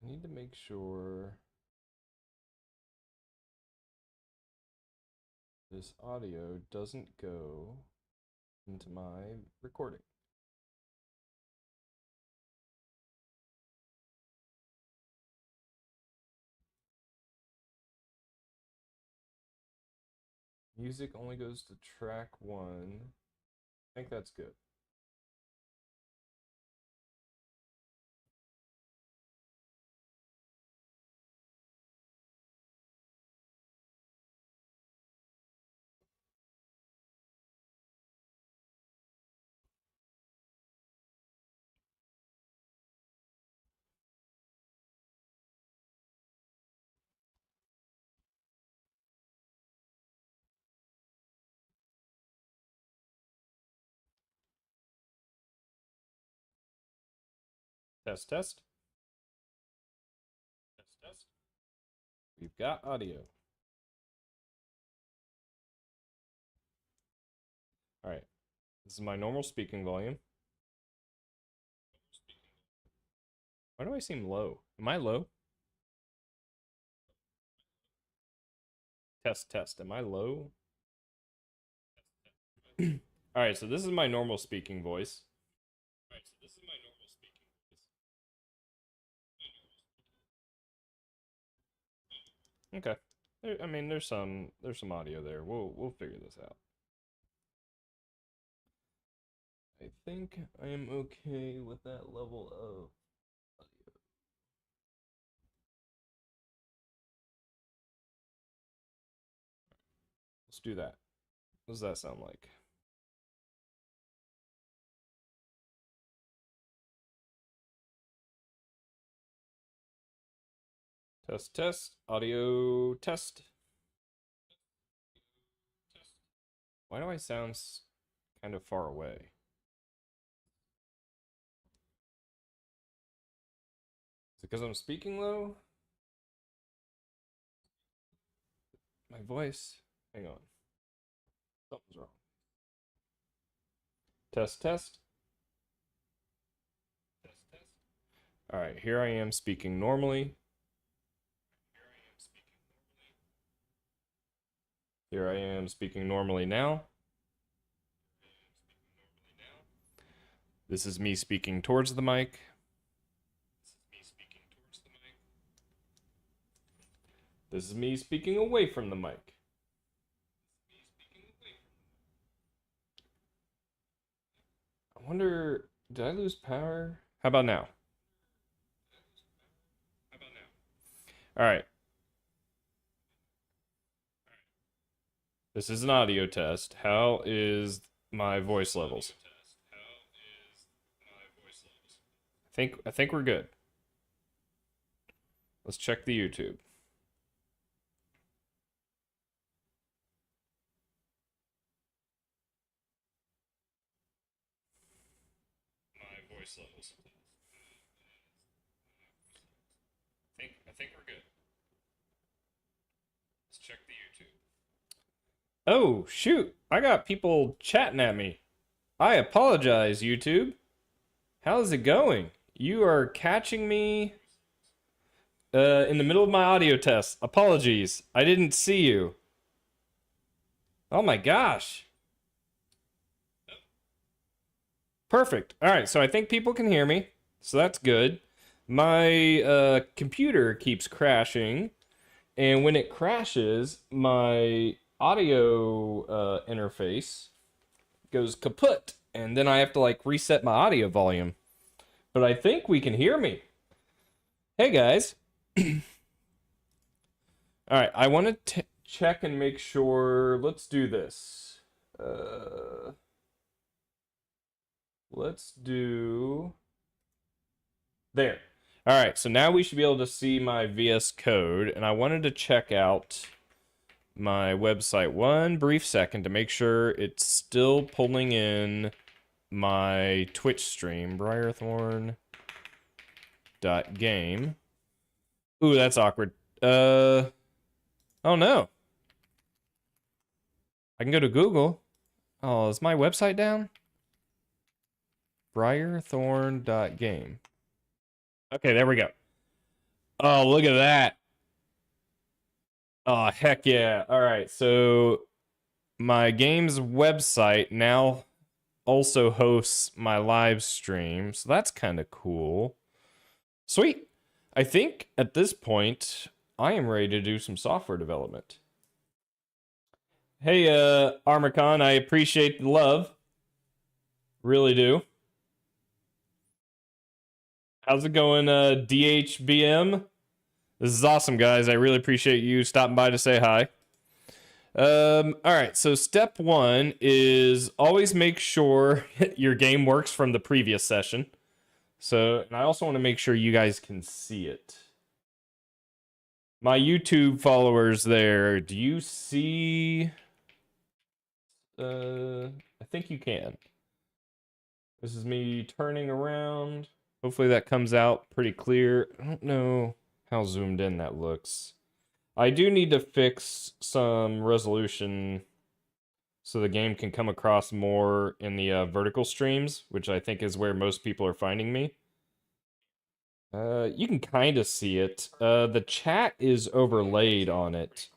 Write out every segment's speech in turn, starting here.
I need to make sure this audio doesn't go into my recording. Music only goes to track 1. I think that's good. Test, test. Test, test. We've got audio. All right. This is my normal speaking volume. Why do I seem low? Am I low? Test, test. Am I low? All right, so this is my normal speaking voice. Okay. I mean, there's some audio there. We'll figure this out. I think I am okay with that level of audio. Let's do that. What does that sound like? Test, test. Audio test. Why do I sound kind of far away? Is it because I'm speaking low? My voice? Hang on. Something's wrong. Test, test. Test, test. All right, here I am speaking normally. Here I am speaking normally now. This is me speaking towards the mic. This is me speaking away from the mic. I wonder, did I lose power? How about now? All right. This is an audio test. How is my voice levels? I think we're good. Let's check the YouTube. My voice levels. I think we're good. Let's check the YouTube. Oh, shoot. I got people chatting at me. I apologize, YouTube. How's it going? You are catching me in the middle of my audio test. Apologies. I didn't see you. Oh my gosh. Perfect. All right, so I think people can hear me. So that's good. My computer keeps crashing. And when it crashes, my audio interface goes kaput. And then I have to like reset my audio volume. But I think we can hear me. Hey guys. All right, I want to check and make sure. Let's do this. Let's do there. All right, so now we should be able to see my VS Code, and I wanted to check out my website one brief second to make sure it's still pulling in my Twitch stream, Briarthorn.game. Ooh, that's awkward. Oh no. I can go to Google. Oh, is my website down? Briarthorn.game. Okay, there we go. Oh, look at that. Oh, heck yeah. All right, so my game's website now also hosts my live stream, so that's kind of cool. Sweet. I think at this point, I am ready to do some software development. Hey, Armacon, I appreciate the love. Really do. How's it going, DHBM? This is awesome, guys. I really appreciate you stopping by to say hi. All right, so step one is always make sure your game works from the previous session. So, and I also want to make sure you guys can see it. My YouTube followers there, do you see? I think you can. This is me turning around. Hopefully that comes out pretty clear. I don't know how zoomed in that looks. I do need to fix some resolution so the game can come across more in the vertical streams, which I think is where most people are finding me. You can kind of see it. The chat is overlaid on it.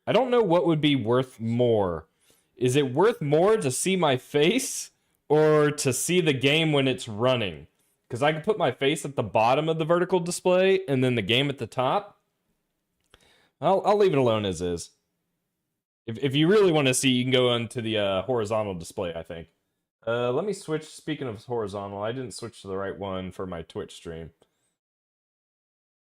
I don't know what would be worth more. Is it worth more to see my face or to see the game when it's running? Because I can put my face at the bottom of the vertical display and then the game at the top. I'll leave it alone as is. If you really want to see, you can go onto the horizontal display, I think. Let me switch. Speaking of horizontal, I didn't switch to the right one for my Twitch stream.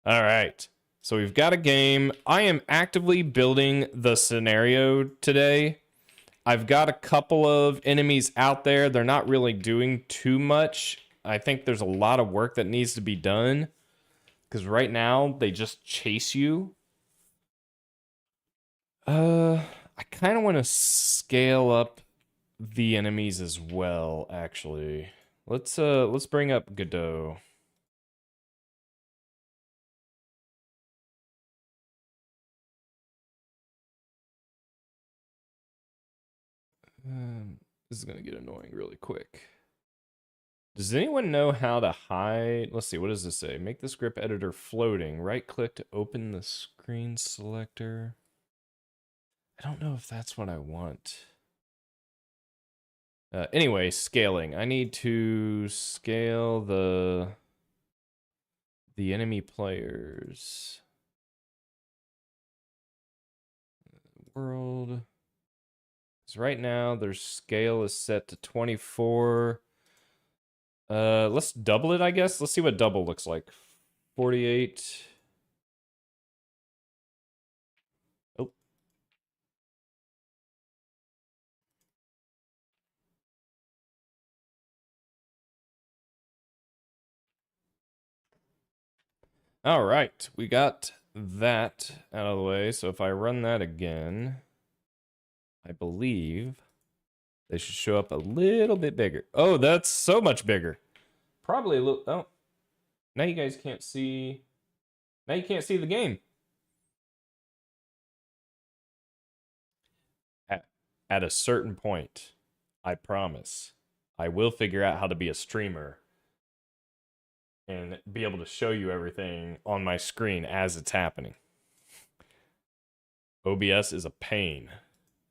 All right. So we've got a game. I am actively building the scenario today. I've got a couple of enemies out there. They're not really doing too much. I think there's a lot of work that needs to be done. Because right now, they just chase you. I kind of want to scale up the enemies as well, actually. Let's bring up Godot. This is gonna get annoying really quick. Does anyone know how to hide? Let's see, what does this say? Make the script editor floating. Right click to open the screen selector. I don't know if that's what I want. Anyway, scaling. I need to scale the enemy players. World. Because right now their scale is set to 24. Let's double it, I guess. Let's see what double looks like. 48. Oh. All right, we got that out of the way. So if I run that again, I believe they should show up a little bit bigger. Oh, that's so much bigger. Probably a little. Oh, now you guys can't see. Now you can't see the game. At a certain point, I promise, I will figure out how to be a streamer and be able to show you everything on my screen as it's happening. OBS is a pain.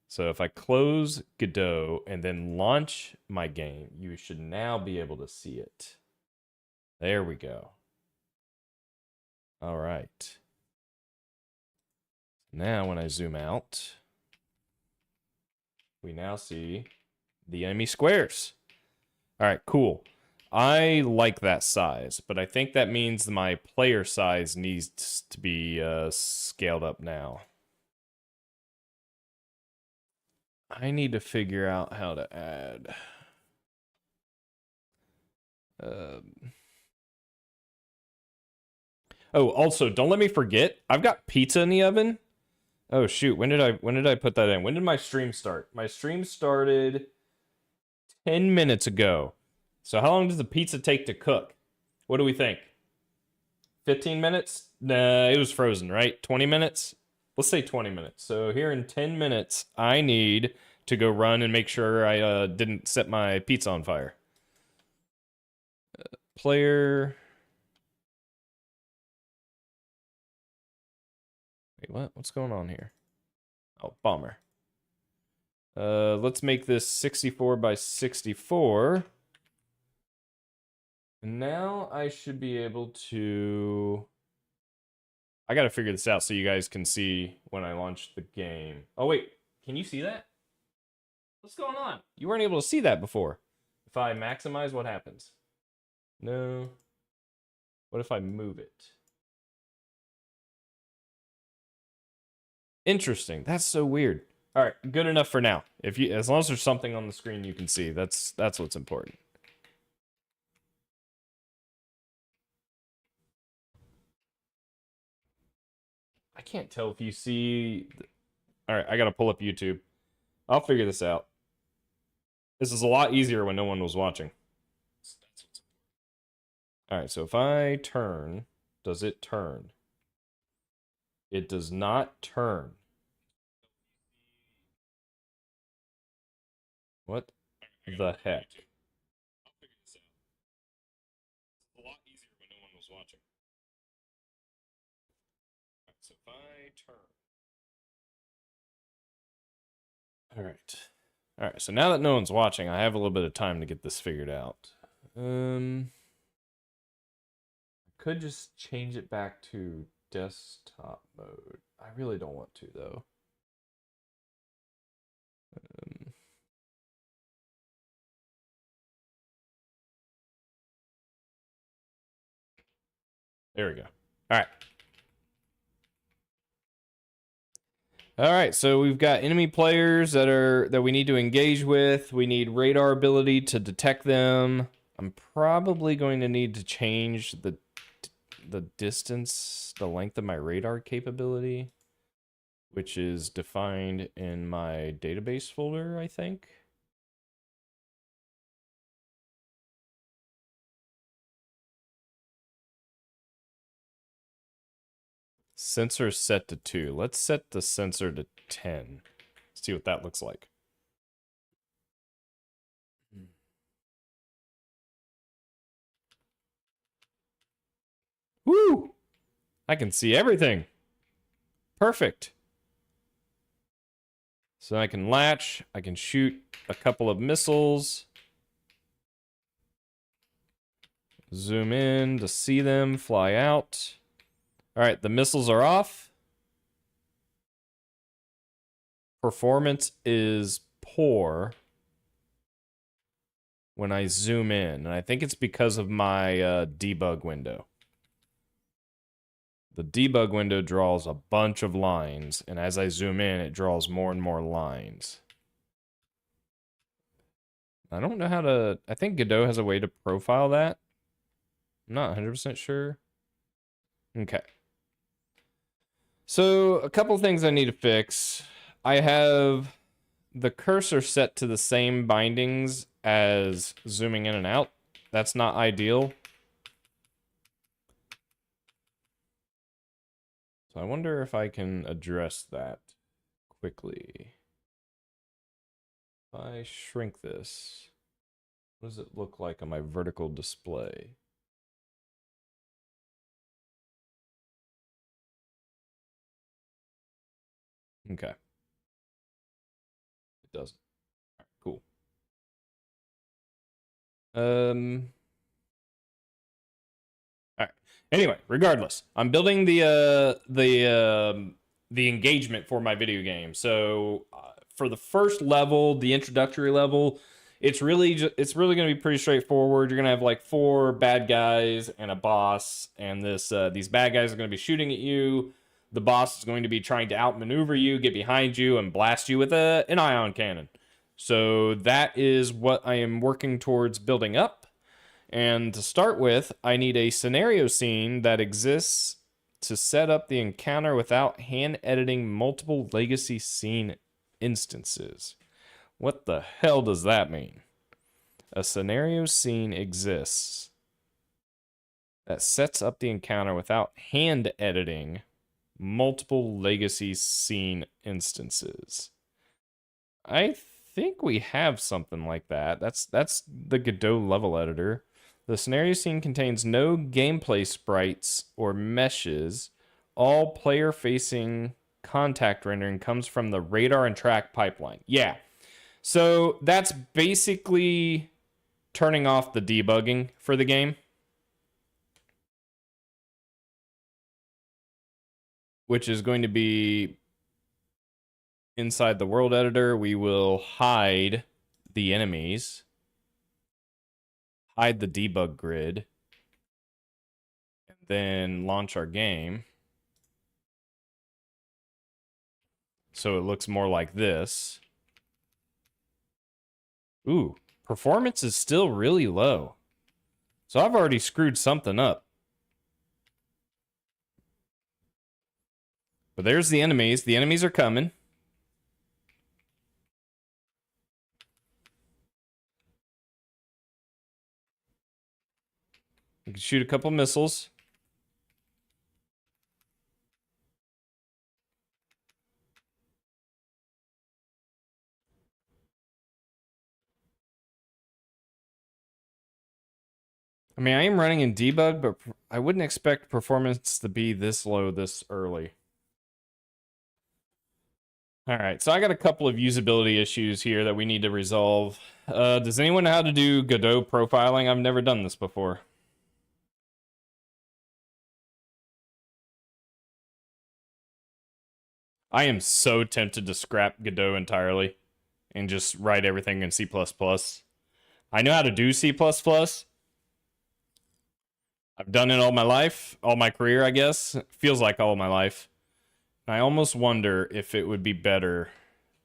So if I close Godot and then launch my game, you should now be able to see it. There we go. All right. Now when I zoom out, we now see the enemy squares. All right, cool. I like that size, but I think that means my player size needs to be scaled up now. I need to figure out how to add. Oh, also, don't let me forget. I've got pizza in the oven. Oh shoot, when did I put that in? When did my stream start? My stream started 10 minutes ago. So how long does the pizza take to cook? What do we think? 15 minutes? Nah, it was frozen, right? 20 minutes? Let's say 20 minutes. So here in 10 minutes, I need to go run and make sure I didn't set my pizza on fire. Player. Wait, what? What's going on here? Oh, bummer. Let's make this 64 by 64. And now I should be able to... I gotta figure this out so you guys can see when I launch the game. Oh, wait. Can you see that? What's going on? You weren't able to see that before. If I maximize, what happens? No. What if I move it? Interesting. That's so weird. All right, good enough for now. As long as there's something on the screen you can see, that's what's important. I can't tell if you see... All right, I gotta pull up YouTube. I'll figure this out. This is a lot easier when no one was watching. All right, so if I turn, does it turn? It does not turn. What the heck? I'll figure this out. It's a lot easier when no one was watching. All right, so if I turn. All right. All right, so now that no one's watching, I have a little bit of time to get this figured out. I could just change it back to desktop mode. I really don't want to, though. There we go. All right. All right, so we've got enemy players that we need to engage with. We need radar ability to detect them. I'm probably going to need to change the distance, the length of my radar capability, which is defined in my database folder, I think. Sensor set to 2. Let's set the sensor to 10. See what that looks like. Woo! I can see everything. Perfect. So I can latch. I can shoot a couple of missiles. Zoom in to see them fly out. All right, the missiles are off. Performance is poor when I zoom in, and I think it's because of my debug window. The debug window draws a bunch of lines, and as I zoom in, it draws more and more lines. I don't know how to... I think Godot has a way to profile that. I'm not 100% sure. Okay. So, a couple things I need to fix. I have the cursor set to the same bindings as zooming in and out. That's not ideal. So I wonder if I can address that quickly. If I shrink this, what does it look like on my vertical display? Okay. It doesn't. All right, cool. All right. Anyway, regardless, I'm building the engagement for my video game. So for the first level, the introductory level, it's really going to be pretty straightforward. You're going to have like 4 bad guys and a boss, and these bad guys are going to be shooting at you. The boss is going to be trying to outmaneuver you, get behind you, and blast you with an ion cannon. So that is what I am working towards building up. And to start with, I need a scenario scene that exists to set up the encounter without hand editing multiple legacy scene instances. What the hell does that mean? A scenario scene exists that sets up the encounter without hand editing multiple legacy scene instances. I think we have something like that. That's the Godot level editor. The scenario scene contains no gameplay sprites or meshes all player-facing contact rendering comes from the radar and track pipeline. Yeah. So that's basically turning off the debugging for the game, which is going to be inside the world editor. We will hide the enemies, hide the debug grid, and then launch our game. So it looks more like this. Ooh, performance is still really low. So I've already screwed something up. But there's the enemies. The enemies are coming. We can shoot a couple missiles. I mean, I am running in debug, but I wouldn't expect performance to be this low this early. All right, so I got a couple of usability issues here that we need to resolve. Does anyone know how to do Godot profiling? I've never done this before. I am so tempted to scrap Godot entirely and just write everything in C++. I know how to do C++. I've done it all my life, all my career, I guess. It feels like all my life. I almost wonder if it would be better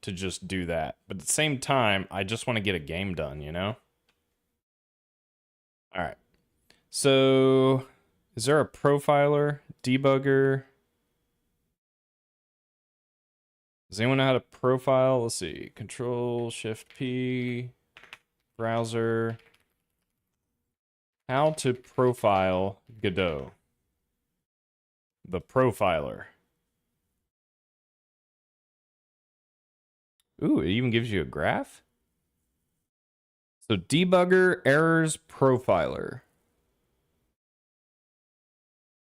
to just do that. But at the same time, I just want to get a game done, you know? All right. So, is there a profiler, debugger? Does anyone know how to profile? Let's see. Control, Shift P, browser. How to profile Godot. The profiler. Ooh, it even gives you a graph? So debugger, errors, profiler.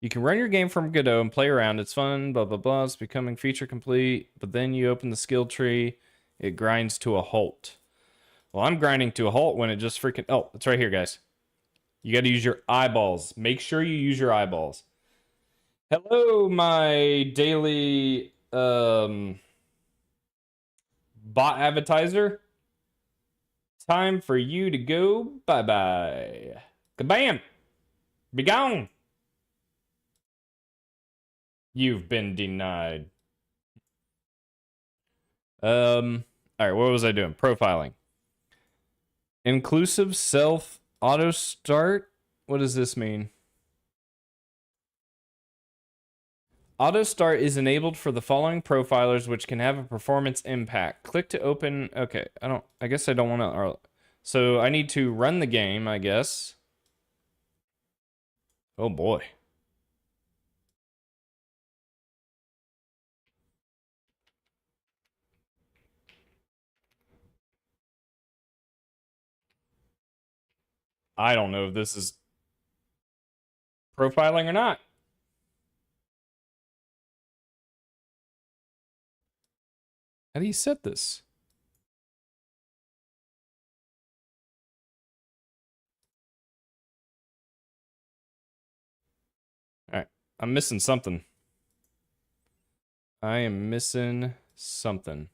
You can run your game from Godot and play around. It's fun, blah, blah, blah. It's becoming feature complete. But then you open the skill tree. It grinds to a halt. Well, I'm grinding to a halt when it just freaking... Oh, it's right here, guys. You got to use your eyeballs. Make sure you use your eyeballs. Hello, my daily bot advertiser. Time for you to go bye-bye. Kabam! Be gone! You've been denied. Alright, what was I doing? Profiling. Inclusive self auto start? What does this mean? Auto start is enabled for the following profilers, which can have a performance impact. Click to open. Okay, I guess I don't want to. So I need to run the game, I guess. Oh boy. I don't know if this is profiling or not. How do you set this? All right, I'm missing something. I am missing something.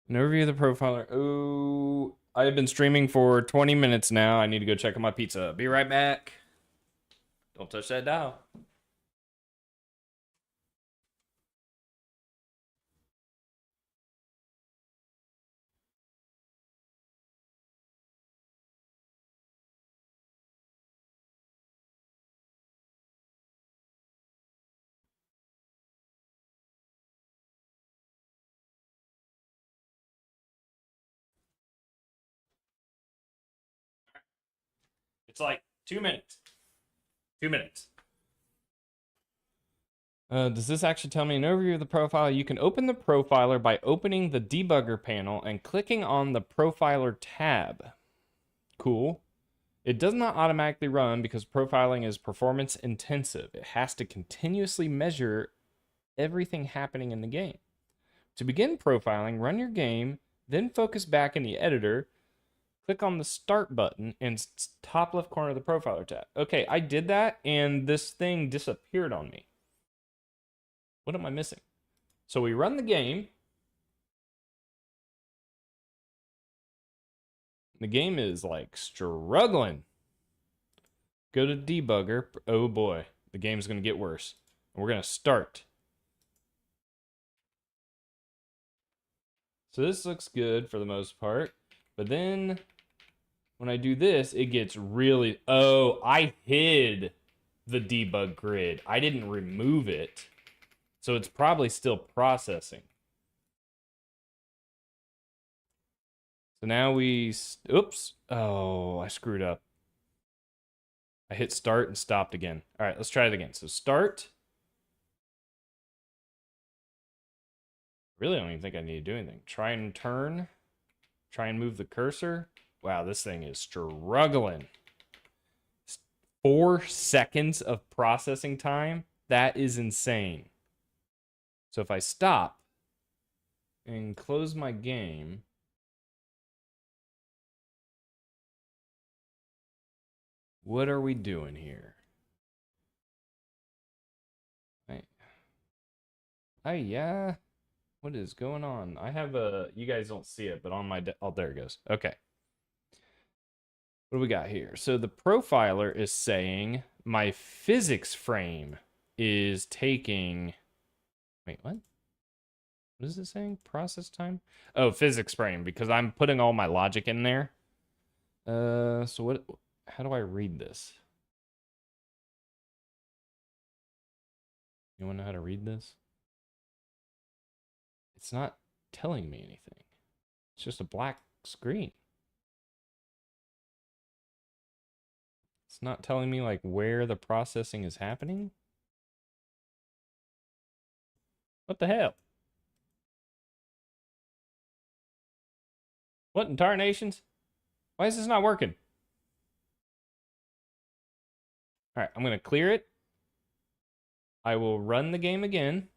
An overview of the profiler. Oh, I have been streaming for 20 minutes now. I need to go check on my pizza. Be right back. Don't touch that dial. It's like 2 minutes. 2 minutes. Does this actually tell me an overview of the profile? You can open the profiler by opening the debugger panel and clicking on the profiler tab. Cool. It does not automatically run because profiling is performance intensive. It has to continuously measure everything happening in the game. To begin profiling, run your game, then focus back in the editor. Click on the start button and top left corner of the profiler tab. Okay, I did that and this thing disappeared on me. What am I missing? So we run the game. The game is like struggling. Go to debugger. Oh boy, the game's going to get worse. And we're going to start. So this looks good for the most part. But then when I do this, it gets really... Oh, I hid the debug grid. I didn't remove it. So it's probably still processing. So now we... Oops. Oh, I screwed up. I hit start and stopped again. All right, let's try it again. So start. Really don't even think I need to do anything. Try and turn. Try and move the cursor. Wow, this thing is struggling. 4 seconds of processing time. That is insane. So if I stop and close my game, what are we doing here? Yeah. What is going on? I have a, you guys don't see it, but on my, oh, there it goes. Okay. What do we got here? So the profiler is saying my physics frame is taking, wait, what? What is it saying? Process time? Oh, physics frame, because I'm putting all my logic in there. So what, how do I read this? You want to know how to read this? It's not telling me anything. It's just a black screen. It's not telling me like where the processing is happening. What the hell? What in tarnations? Why is this not working? All right, I'm going to clear it. I will run the game again.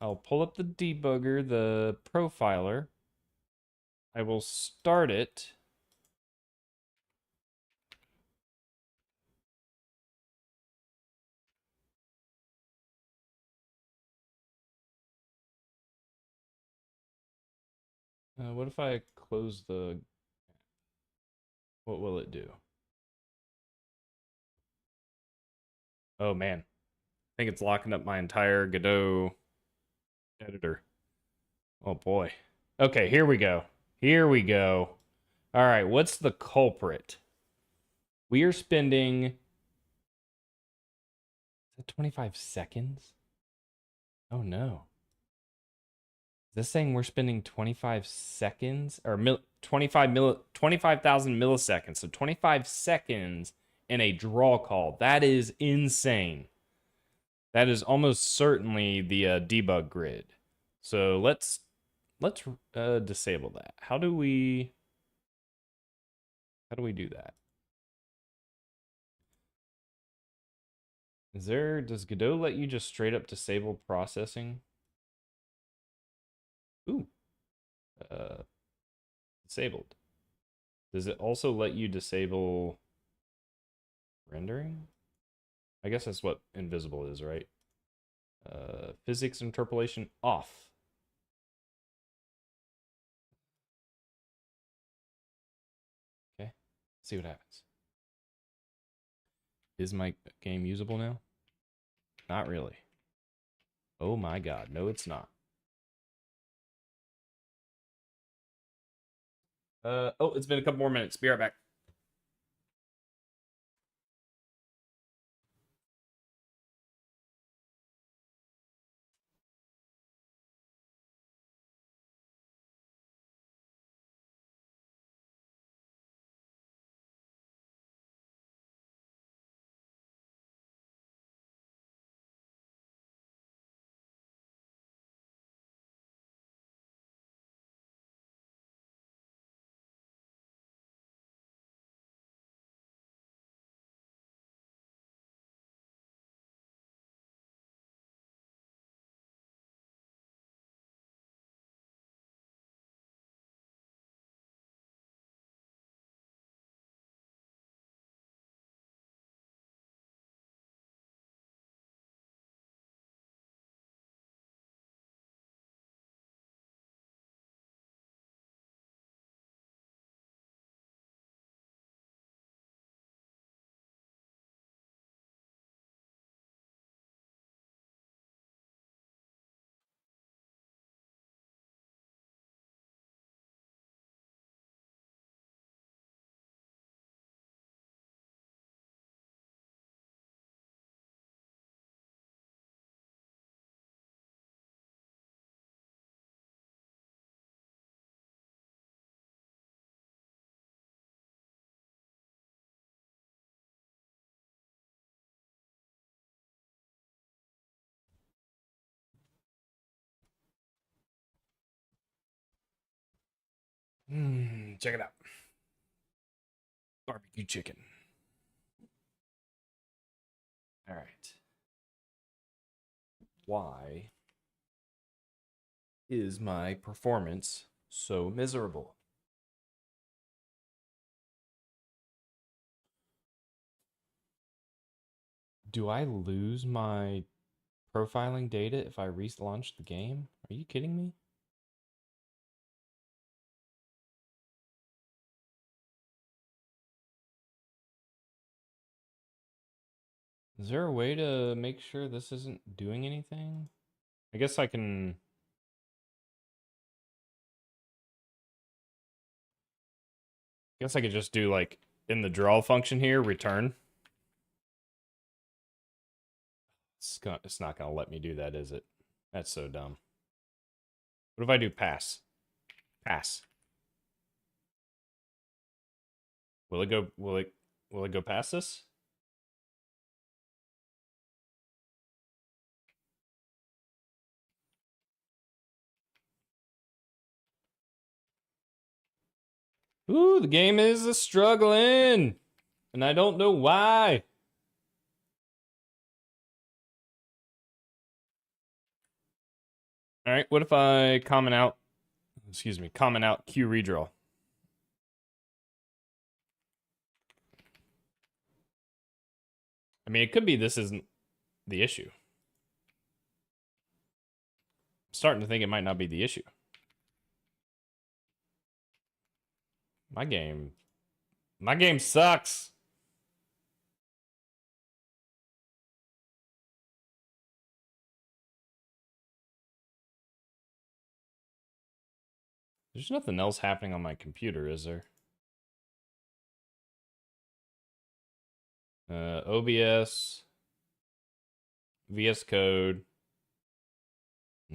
I'll pull up the debugger, the profiler. I will start it. What if I close the... What will it do? Oh, man. I think it's locking up my entire Godot editor. Oh, boy. Okay, here we go. Here we go. All right, what's the culprit? We are spending... Is that 25 seconds? Oh, no. Is this saying we're spending 25 seconds? Or 25,000 milliseconds. So 25 seconds in a draw call. That is insane. That is almost certainly the debug grid. So let's disable that. How do we do that? Does Godot let you just straight up disable processing? Ooh. Disabled. Does it also let you disable rendering? I guess that's what invisible is, right? Physics interpolation off. Okay, see what happens. Is my game usable now? Not really. Oh my god, no it's not. Oh, it's been a couple more minutes. Be right back. Check it out. Barbecue chicken. All right. Why is my performance so miserable? Do I lose my profiling data if I relaunch the game? Are you kidding me? Is there a way to make sure this isn't doing anything? I guess I can... guess I could just do, like, in the draw function here, return. It's not going to let me do that, is it? That's so dumb. What if I do pass? Pass. Will it go past this? Ooh, the game is struggling. And I don't know why. All right, what if I comment out queue redraw? I mean, it could be this isn't the issue. I'm starting to think it might not be the issue. My game sucks. There's nothing else happening on my computer, is there? OBS, VS Code.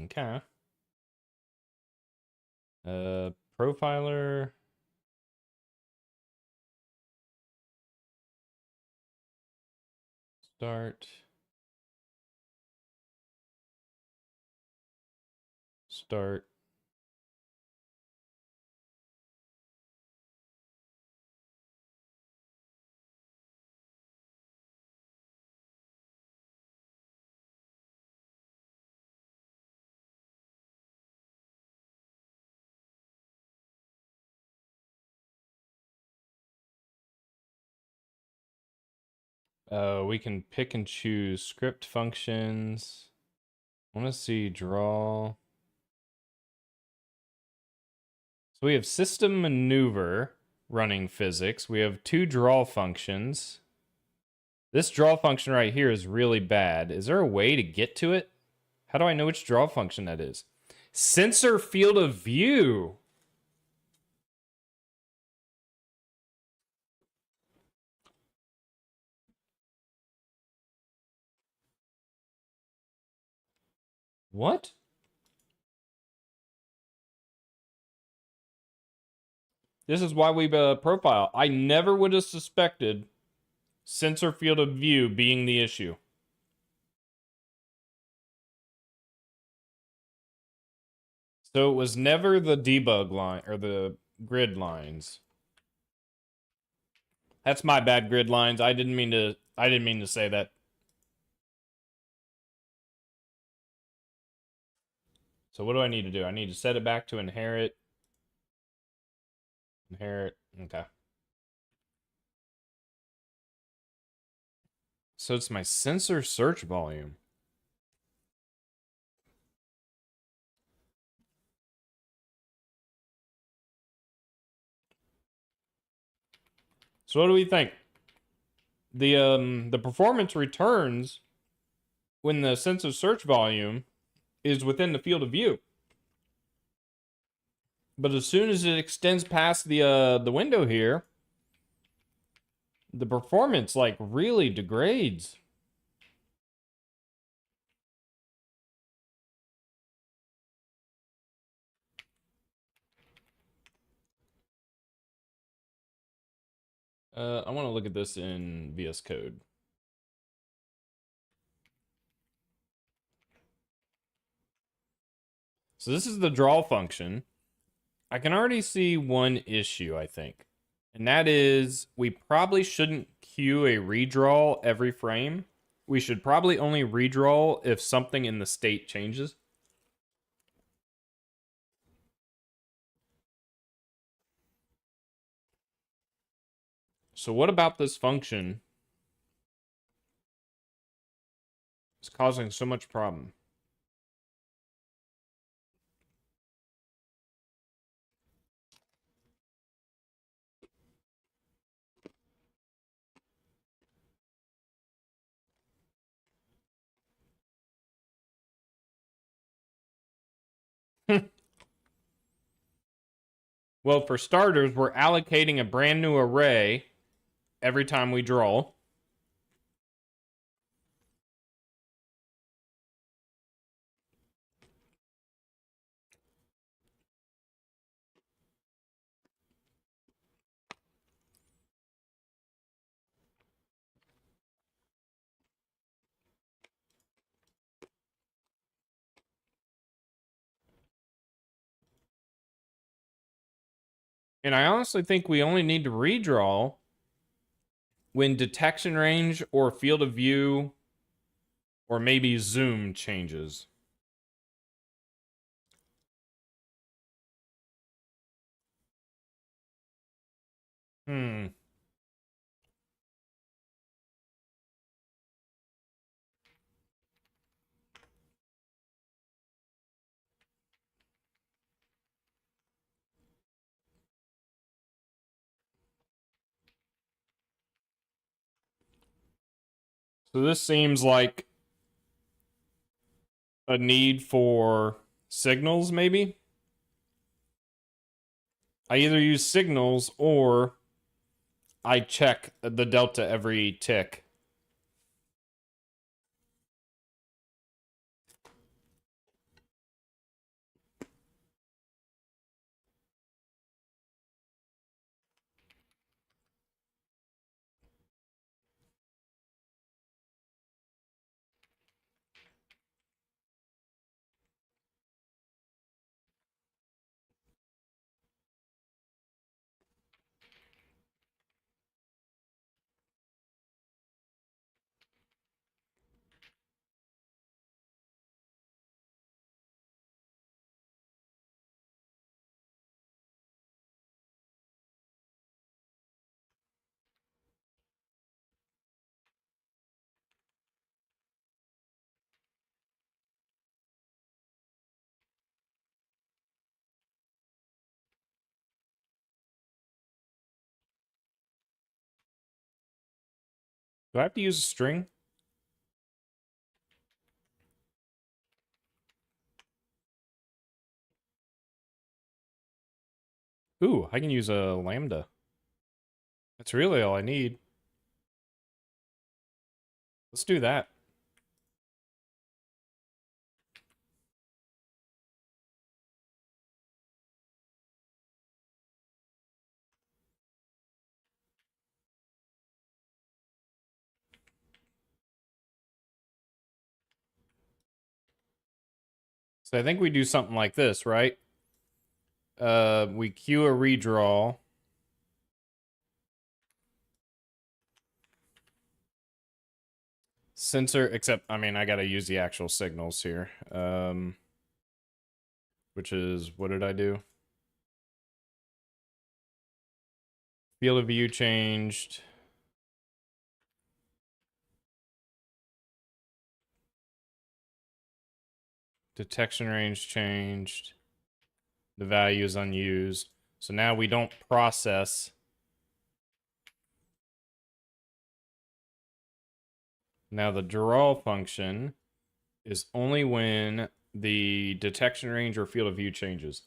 Okay. Profiler. Start. Start. We can pick and choose script functions. I want to see draw. So we have system maneuver running physics. We have 2 draw functions. This draw function right here is really bad. Is there a way to get to it? How do I know which draw function that is? Sensor field of view. What? This is why we profile. I never would have suspected sensor field of view being the issue. So it was never the debug line or the grid lines. That's my bad, grid lines. I didn't mean to say that. So what do I need to do? I need to set it back to inherit. Inherit. Okay. So it's my sensor search volume. So what do we think? The performance returns when the sensor search volume is within the field of view. But as soon as it extends past the window here, the performance like really degrades. I want to look at this in VS Code. So this is the draw function. I can already see one issue, I think. And that is we probably shouldn't queue a redraw every frame. We should probably only redraw if something in the state changes. So what about this function is causing so much problem? Well, for starters, we're allocating a brand new array every time we draw. And I honestly think we only need to redraw when detection range or field of view or maybe zoom changes. Hmm. So this seems like a need for signals, maybe? I either use signals or I check the delta every tick. Do I have to use a string? Ooh, I can use a lambda. That's really all I need. Let's do that. So I think we do something like this, right? We queue a redraw. Sensor, except, I mean, I gotta use the actual signals here. Which is, what did I do? Field of view changed. Detection range changed. The value is unused. So now we don't process. Now the draw function is only when the detection range or field of view changes.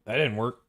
That didn't work.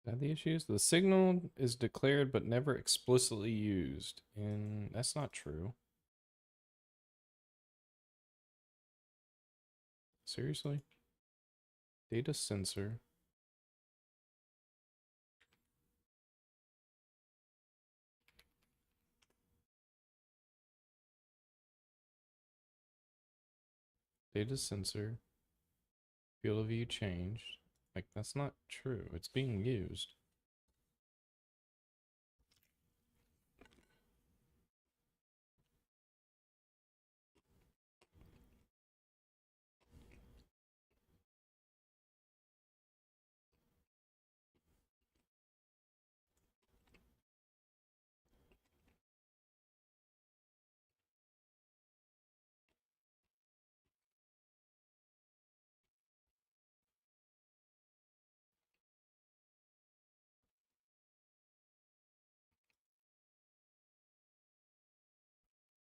Is that the issues? The signal is declared but never explicitly used. And that's not true. Seriously? Data sensor. Data sensor. Field of view changed. Like, that's not true. It's being used.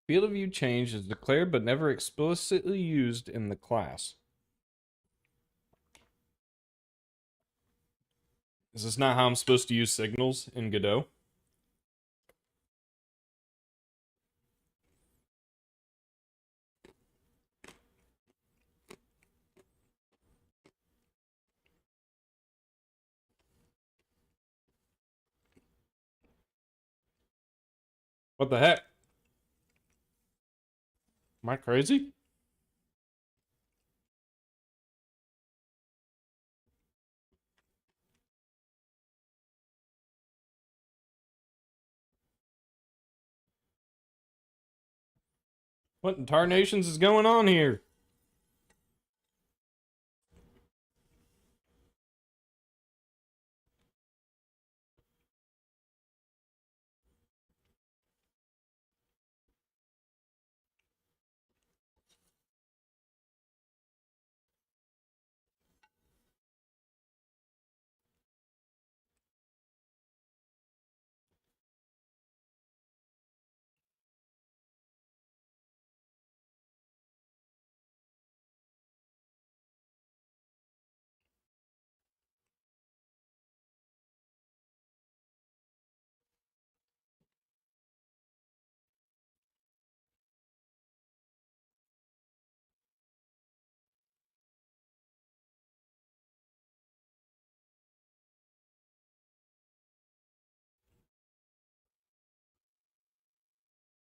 Field of view change is declared but never explicitly used in the class. Is this not how I'm supposed to use signals in Godot? What the heck? Am I crazy? What in tarnations is going on here?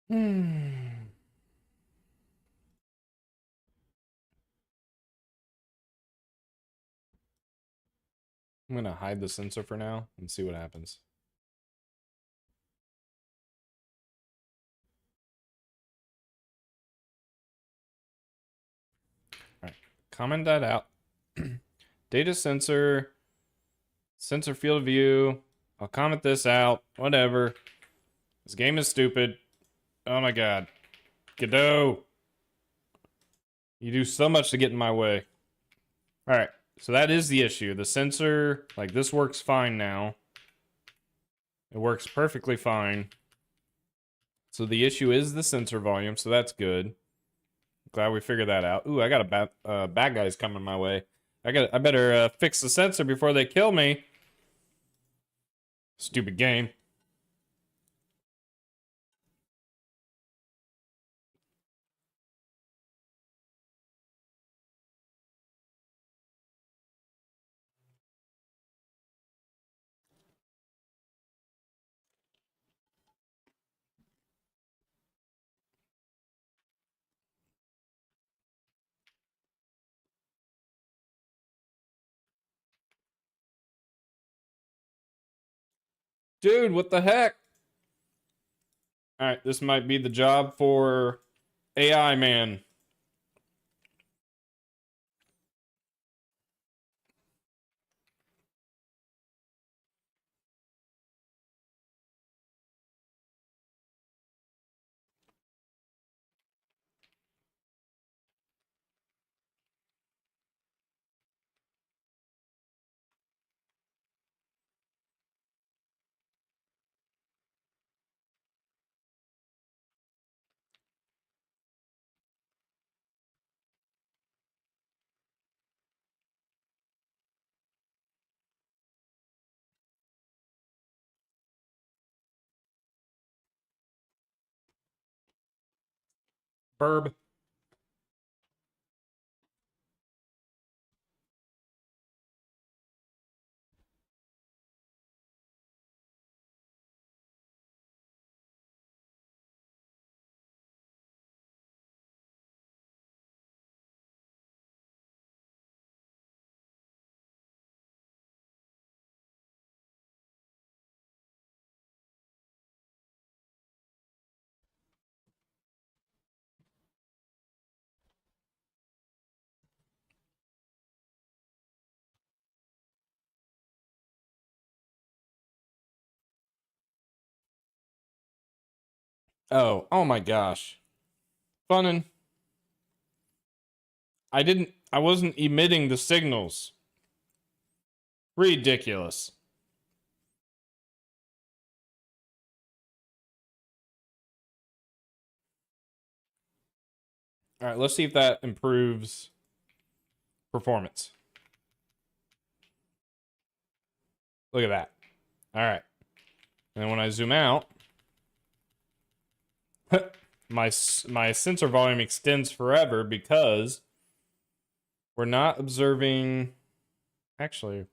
I'm gonna hide the sensor for now and see what happens. All right, comment that out. Data sensor, sensor field of view. I'll comment this out. Whatever. This game is stupid. Oh my god. Godot. You do so much to get in my way. Alright, so that is the issue. The sensor, like this works fine now. It works perfectly fine. So the issue is the sensor volume, so that's good. Glad we figured that out. Ooh, I got a bad guys coming my way. I better fix the sensor before they kill me. Stupid game. Dude, what the heck? Alright, this might be the job for AI man. Burb. Oh my gosh. Funnin'. I wasn't emitting the signals. Ridiculous. All right, let's see if that improves performance. Look at that. All right. And when I zoom out, my sensor volume extends forever because we're not observing. Actually,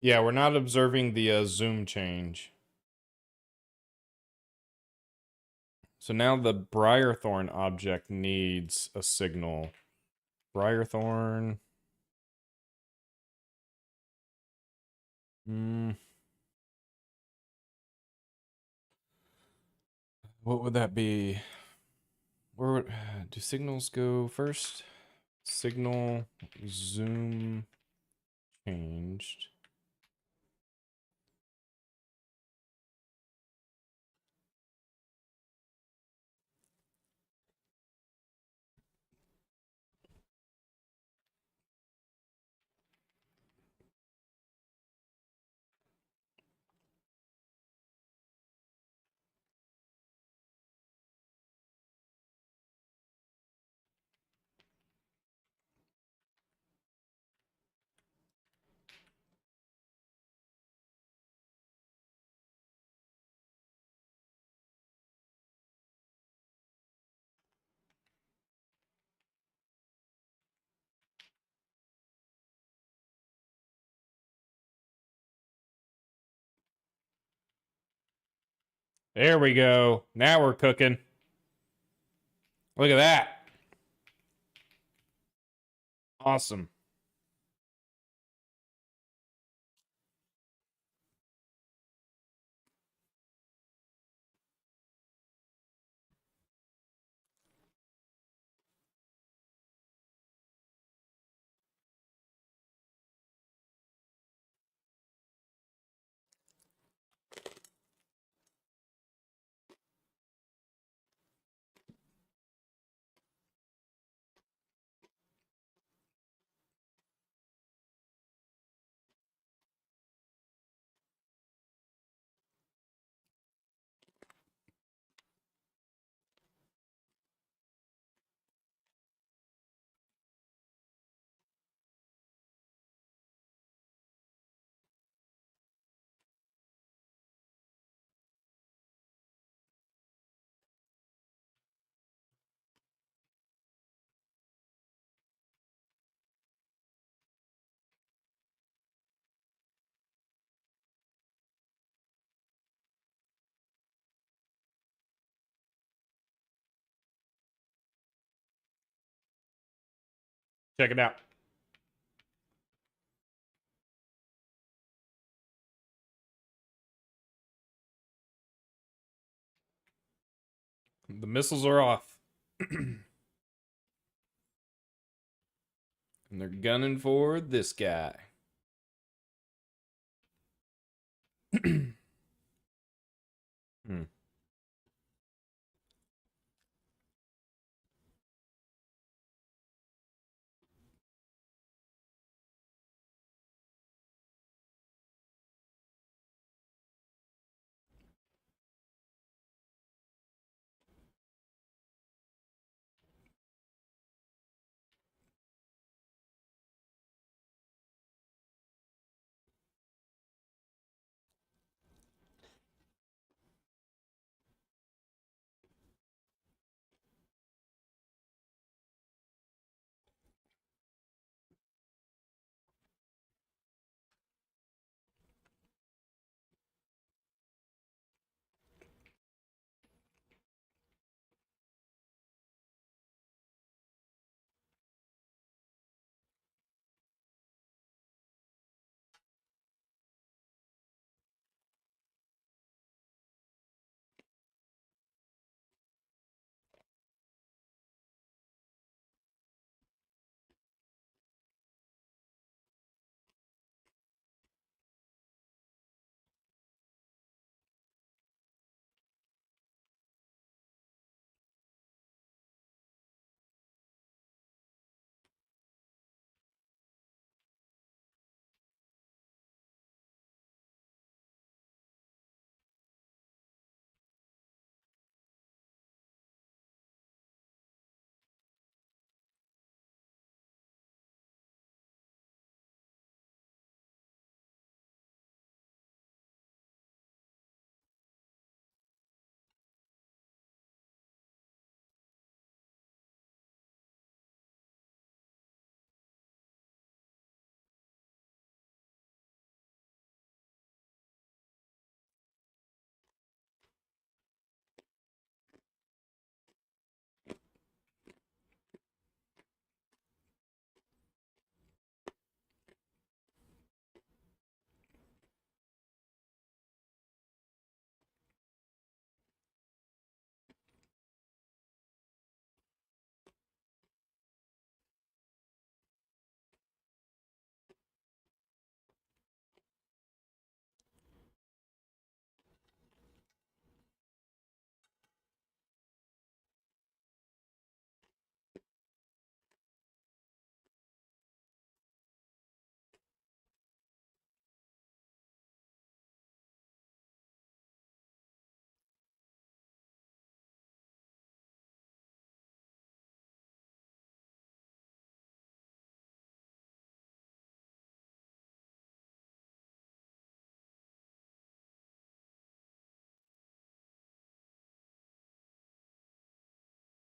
yeah, we're not observing the zoom change. So now the Briarthorn object needs a signal. Briarthorn. What would that be? Where would, do signals go first? Signal zoom changed. There we go. Now we're cooking. Look at that. Awesome. Check it out. The missiles are off. And they're gunning for this guy. Hmm.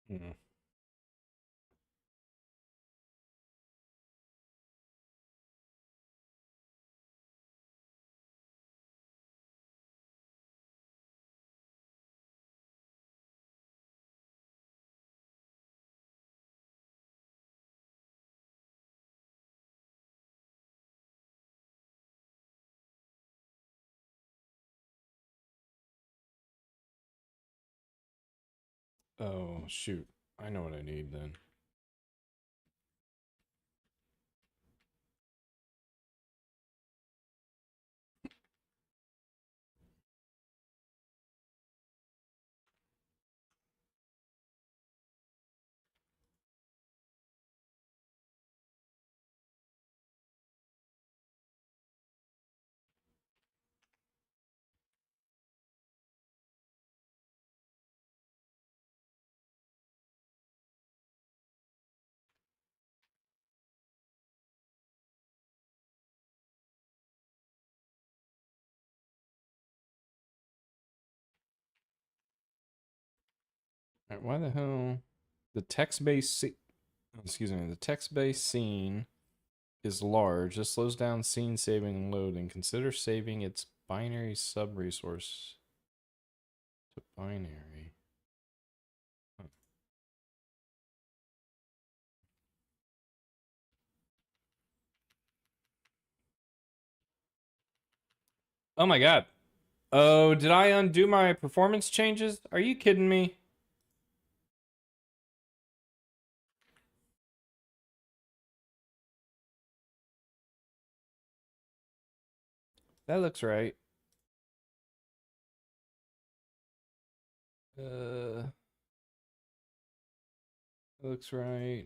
Hmm. Oh, shoot. I know what I need then. All right, why the hell? The text-based, excuse me, the text-based scene is large. This slows down scene saving and loading. Consider saving its binary sub-resource to binary. Huh. Oh my god. Oh, did I undo my performance changes? Are you kidding me? That looks right. That looks right.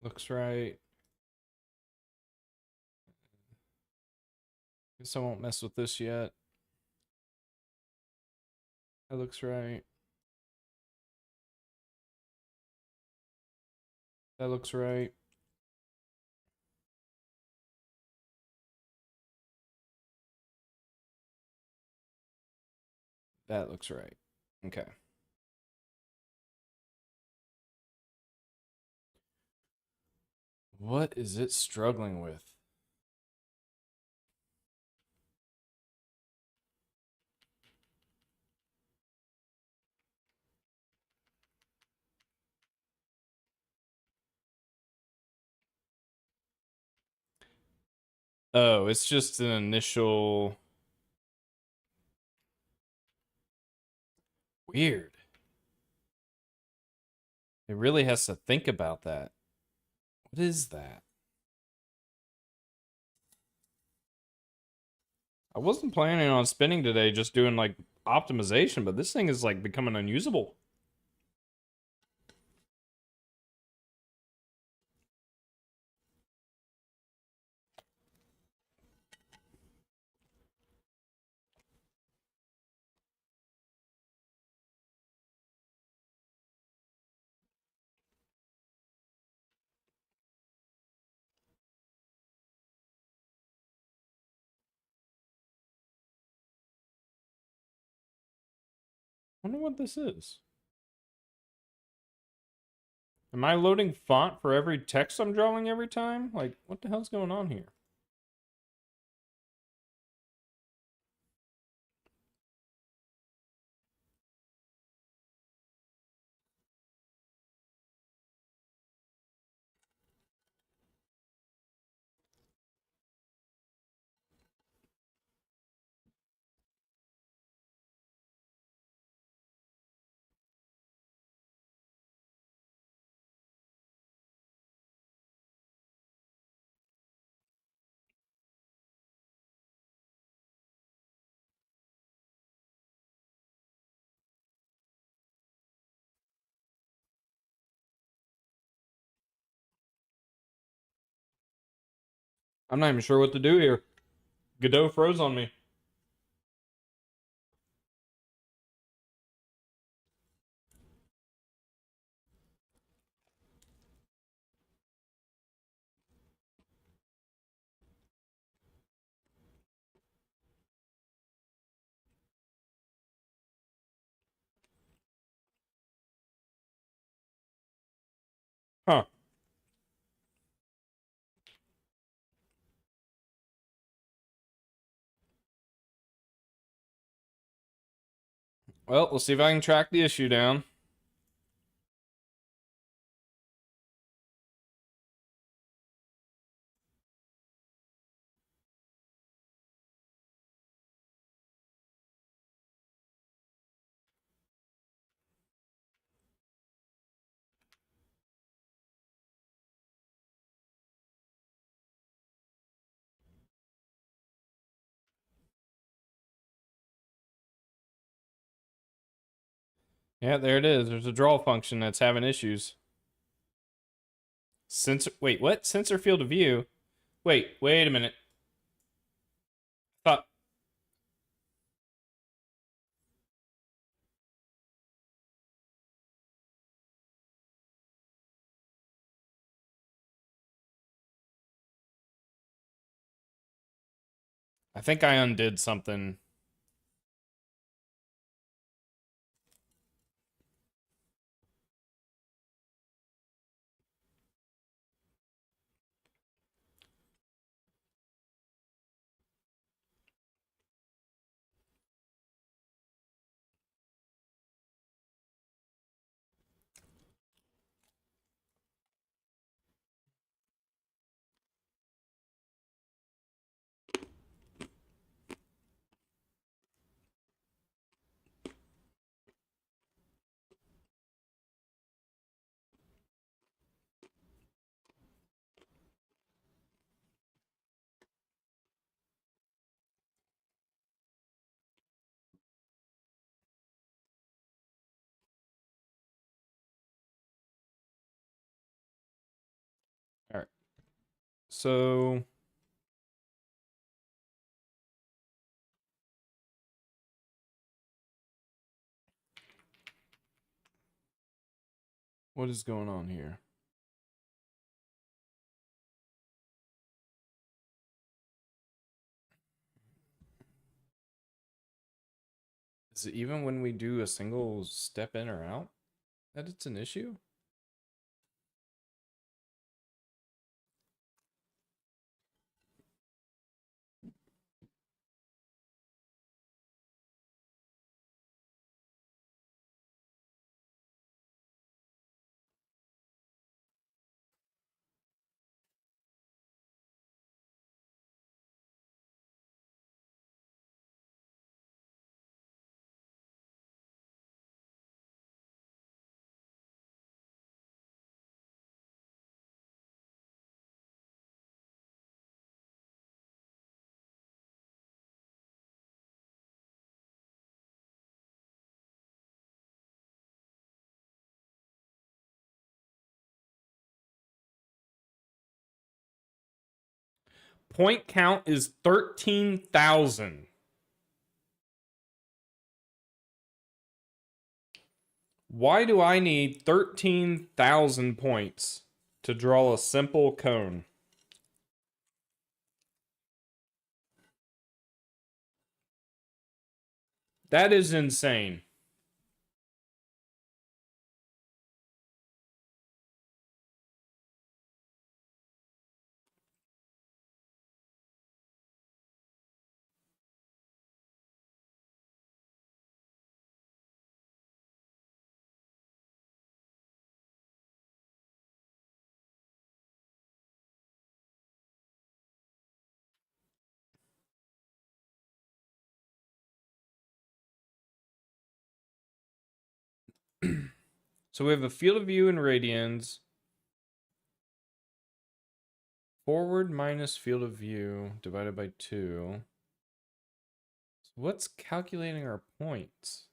Looks right. Guess I won't mess with this yet. That looks right. That looks right. That looks right. Okay. What is it struggling with? Oh, it's just an initial. Weird. It really has to think about that. What is that? I wasn't planning on spending today just doing like optimization, but this thing is like becoming unusable. I wonder what this is. Am I loading font for every text I'm drawing every time? Like, what the hell's going on here? I'm not even sure what to do here. Godot froze on me. Huh. Well, we'll see if I can track the issue down. Yeah, there it is. There's a draw function that's having issues. Sensor. Wait, what? Sensor field of view. Wait a minute. Thought. I think I undid something. All right. So what is going on here? Is it even when we do a single step in or out that it's an issue? Point count is 13,000. Why do I need 13,000 points to draw a simple cone? That is insane. So we have a field of view in radians. Forward minus field of view divided by 2. So what's calculating our points?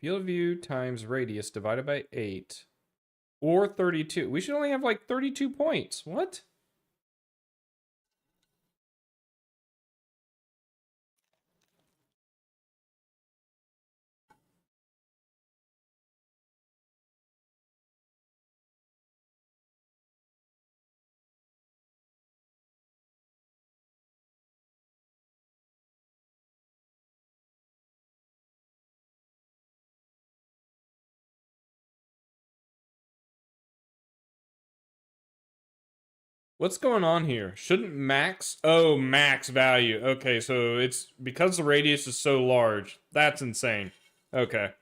Field of view times radius divided by 8. Or 32. We should only have like 32 points. What? What's going on here? Shouldn't max? Oh, max value. Okay, so it's because the radius is so large. That's insane. Okay.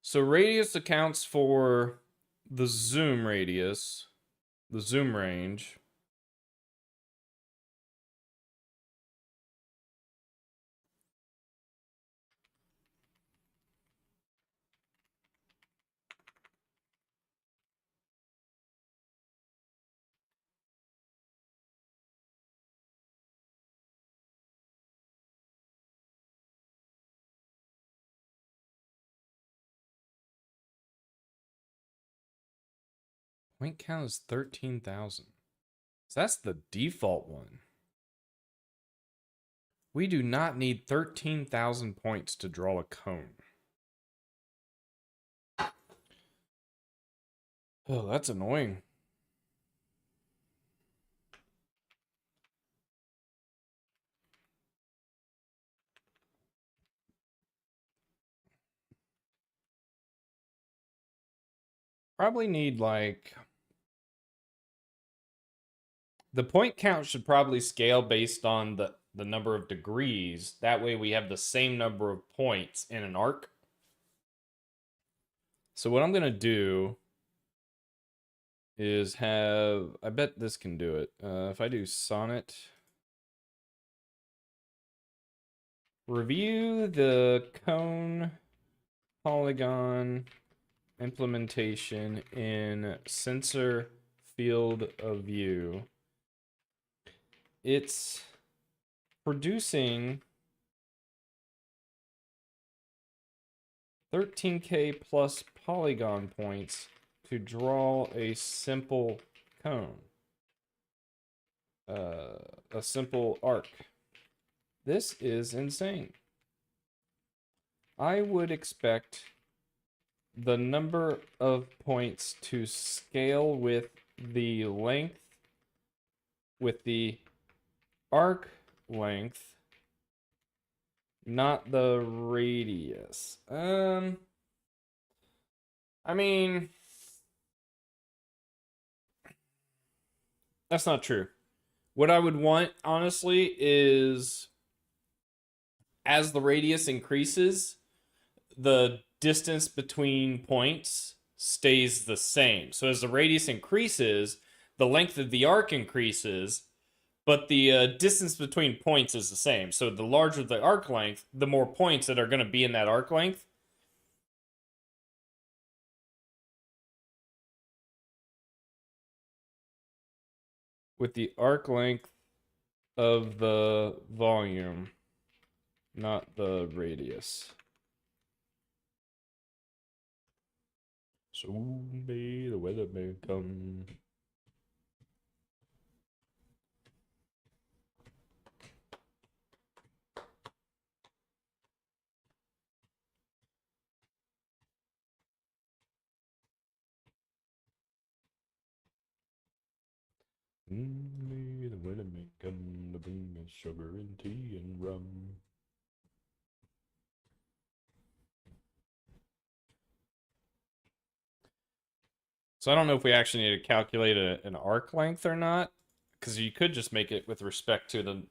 So radius accounts for the zoom radius, the zoom range. Point count is 13,000. So that's the default one. We do not need 13,000 points to draw a cone. Oh, that's annoying. Probably need like... The point count should probably scale based on the number of degrees. That way we have the same number of points in an arc. So what I'm going to do is have... I bet this can do it. If I do sonnet... Review the cone polygon implementation in sensor field of view. It's producing 13k plus polygon points to draw a simple cone. A simple arc. This is insane. I would expect the number of points to scale with the length, with the arc length, not the radius. I mean, that's not true. What I would want, honestly, is as the radius increases, the distance between points stays the same. So as the radius increases, the length of the arc increases, but the distance between points is the same. So the larger the arc length, the more points that are going to be in that arc length. With the arc length of the volume, not the radius. Soon may the weatherman come. May the weatherman come to bring us sugar and tea and rum. So I don't know if we actually need to calculate an arc length or not, because you could just make it with respect to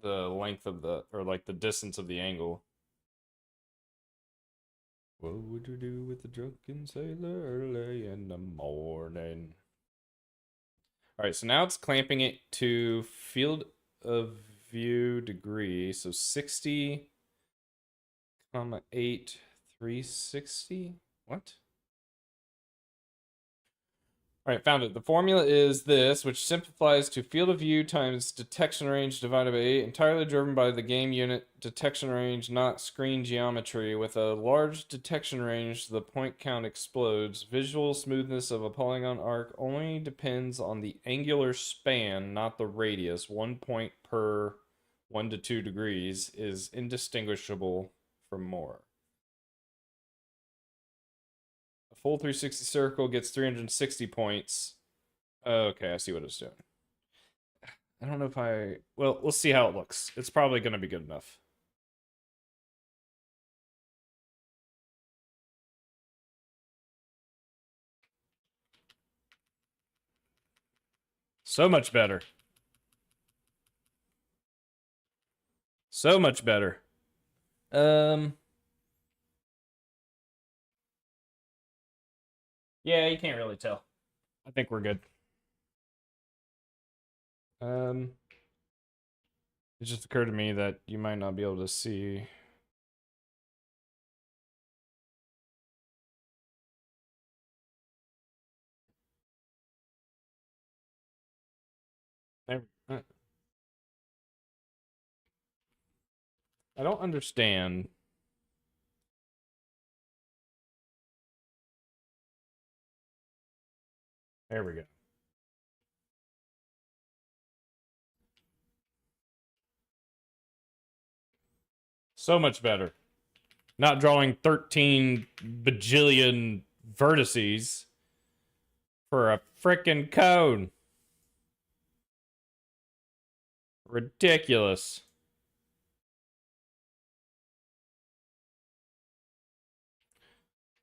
the length of the, or like the distance of the angle. What would you do with the drunken sailor early in the morning? All right, so now it's clamping it to field of view degree, so 60, 8, 360. What? All right, found it. The formula is this, which simplifies to field of view times detection range divided by 8, entirely driven by the game unit detection range, not screen geometry. With a large detection range, the point count explodes. Visual smoothness of a polygon arc only depends on the angular span, not the radius. 1 point per 1 to 2 degrees is indistinguishable from more. A full 360 circle gets 360 points. Okay, I see what it's doing. I don't know if I... Well, we'll see how it looks. It's probably going to be good enough. So much better. So much better. Yeah, you can't really tell. I think we're good. It just occurred to me that you might not be able to see. I don't understand. There we go. So much better. Not drawing 13 bajillion vertices for a frickin' cone. Ridiculous.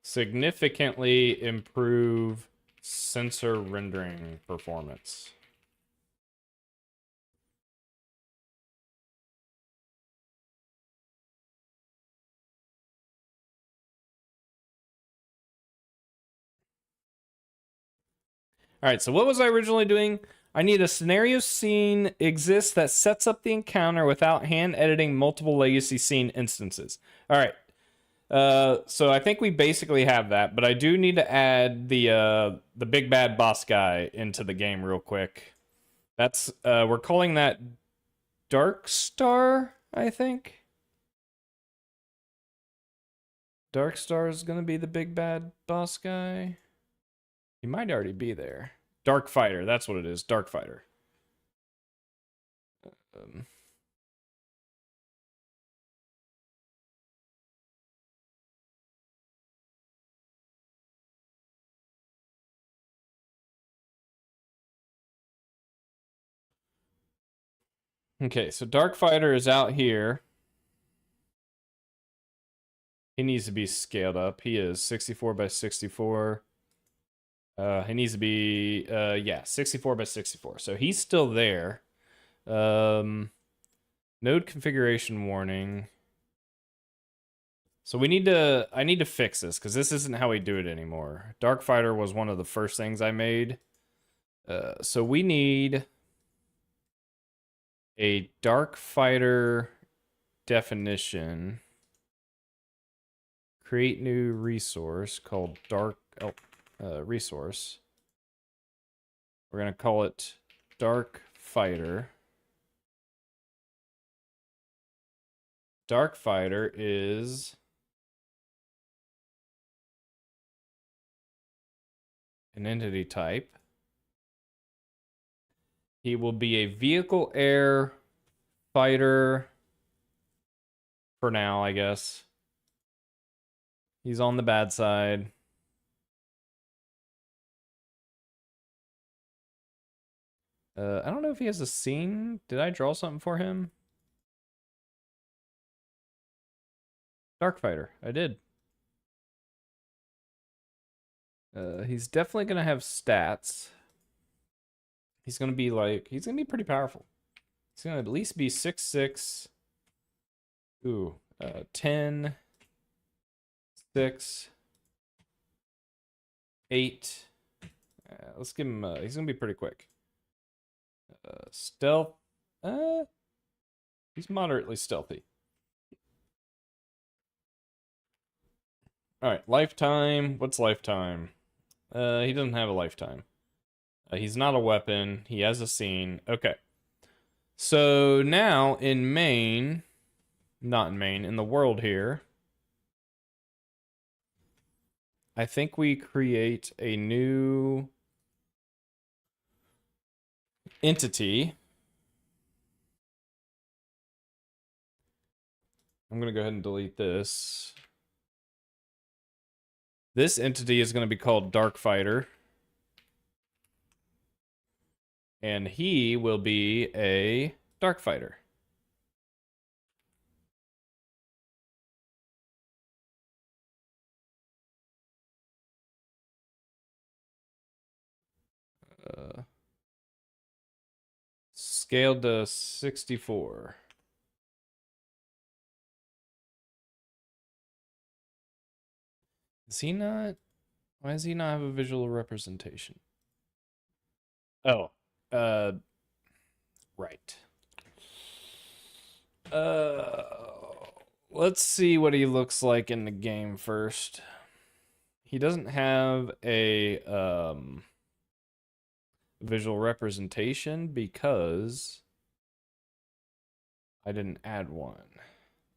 Significantly improve sensor rendering performance. All right, so what was I originally doing? I need a scenario scene exists that sets up the encounter without hand editing multiple legacy scene instances. All right. So I think we basically have that, but I do need to add the big bad boss guy into the game real quick. That's we're calling that Dark Star, I think. Dark Star is gonna be the big bad boss guy. He might already be there. Dark Fighter, that's what it is. Dark Fighter. Okay, so Dark Fighter is out here. He needs to be scaled up. He is 64 by 64. He needs to be, yeah, 64 by 64. So he's still there. Node configuration warning. So I need to fix this because this isn't how we do it anymore. Dark Fighter was one of the first things I made. So we need a Dark Fighter definition. Create new resource called Dark resource. We're gonna call it Dark Fighter. Dark Fighter is an entity type. He will be a vehicle air fighter for now, I guess. He's on the bad side. I don't know if he has a scene. Did I draw something for him? Darkfighter. I did. He's definitely going to have stats. He's going to be like, he's going to be pretty powerful. He's going to at least be 6'6". Ooh, 10, 6, 8. Let's give him, he's going to be pretty quick. Stealth. He's moderately stealthy. All right, lifetime. What's lifetime? He doesn't have a lifetime. He's not a weapon. He has a scene. Okay. So now in main, not in main, in the world here, I think we create a new entity. I'm going to go ahead and delete this. This entity is going to be called Darkfighter. And he will be a Darkfighter. Scaled to 64. Is he not? Why does he not have a visual representation? Oh, uh, right. Let's see what he looks like in the game first. He doesn't have a visual representation because I didn't add one.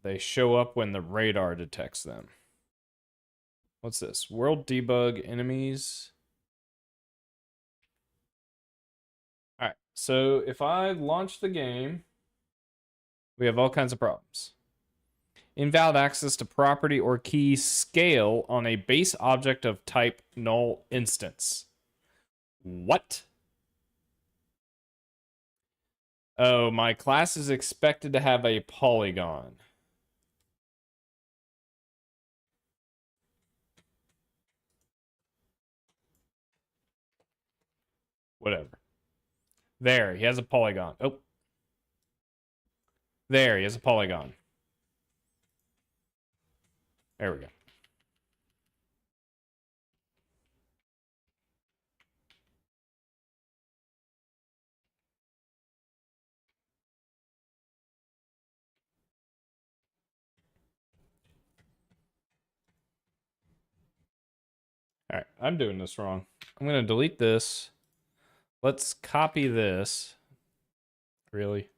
They show up when the radar detects them. What's this? World debug enemies. All right. So if I launch the game, we have all kinds of problems. Invalid access to property or key scale on a base object of type null instance. What? Oh, my class is expected to have a polygon. Whatever. There, he has a polygon. Oh. There, he has a polygon. There we go. All right, I'm doing this wrong. I'm going to delete this. Let's copy this. Really?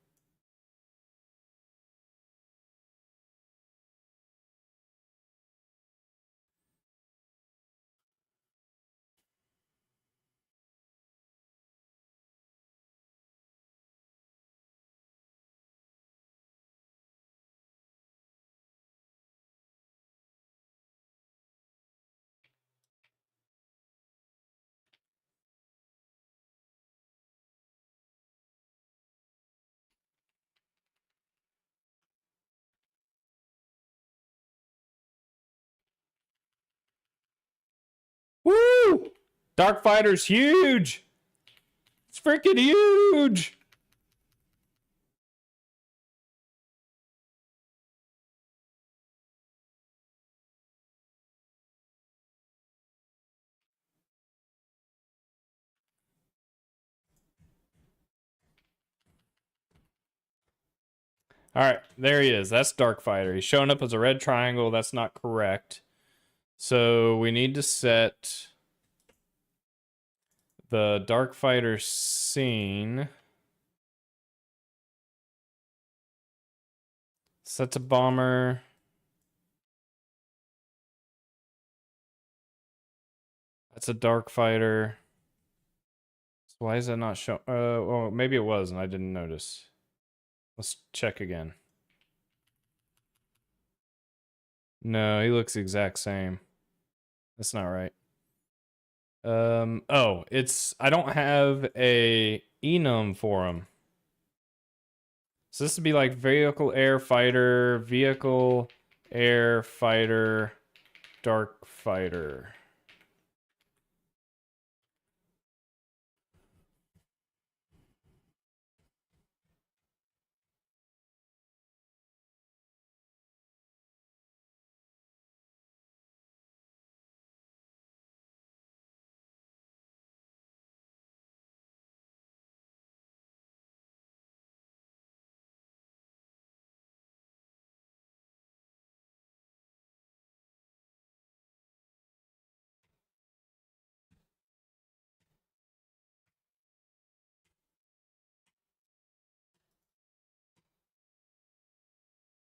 Woo! Darkfighter's huge! It's freaking huge! All right, there he is. That's Darkfighter. He's showing up as a red triangle. That's not correct. So we need to set the Darkfighter scene. Set to bomber. That's a Darkfighter. So why is that not show? Oh, maybe it was and I didn't notice. Let's check again. No, he looks the exact same. That's not right. Oh, I don't have a enum for him. So this would be like vehicle air fighter, vehicle air fighter, dark fighter.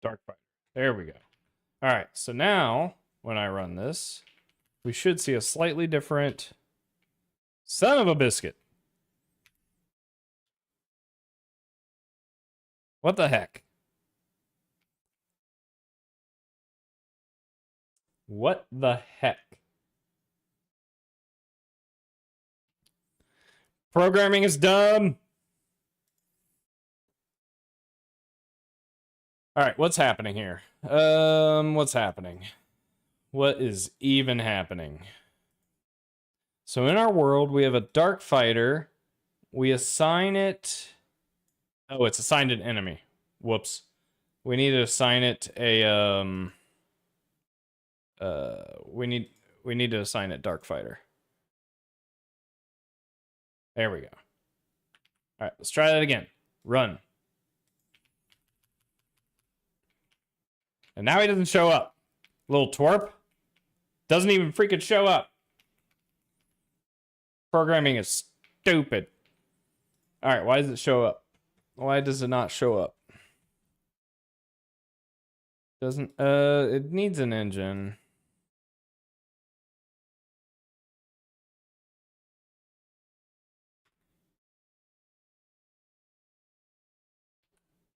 Dark fighter. There we go. All right, so now when I run this, we should see a slightly different son of a biscuit. What the heck? What the heck? Programming is dumb. All right, what's happening here? What's happening? What is even happening? So in our world, we have a dark fighter. We assign it. Oh, it's assigned an enemy. Whoops. We need to assign it a we need to assign it dark fighter. There we go. All right, let's try that again. Run. And now he doesn't show up. Little twerp. Doesn't even freaking show up. Programming is stupid. All right, why does it show up? Why does it not show up? Doesn't it needs an engine.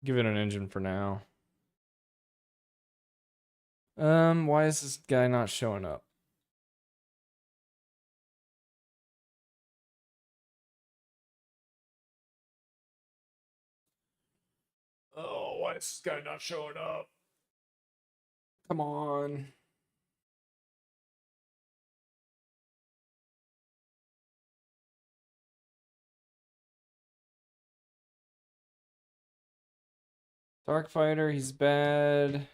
Give it an engine for now. Why is this guy not showing up? Oh, why is this guy not showing up? Come on. Dark fighter, he's bad.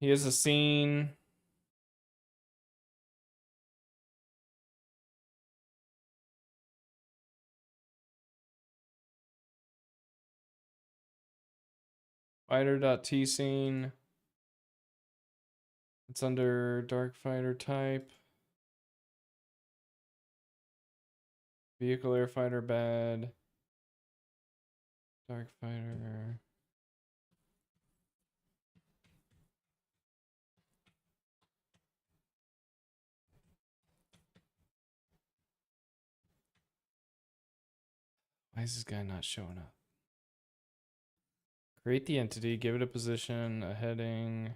He has a scene. Fighter.t scene. It's under dark fighter type. Vehicle air fighter bad. Dark fighter. Why is this guy not showing up? Create the entity, give it a position, a heading.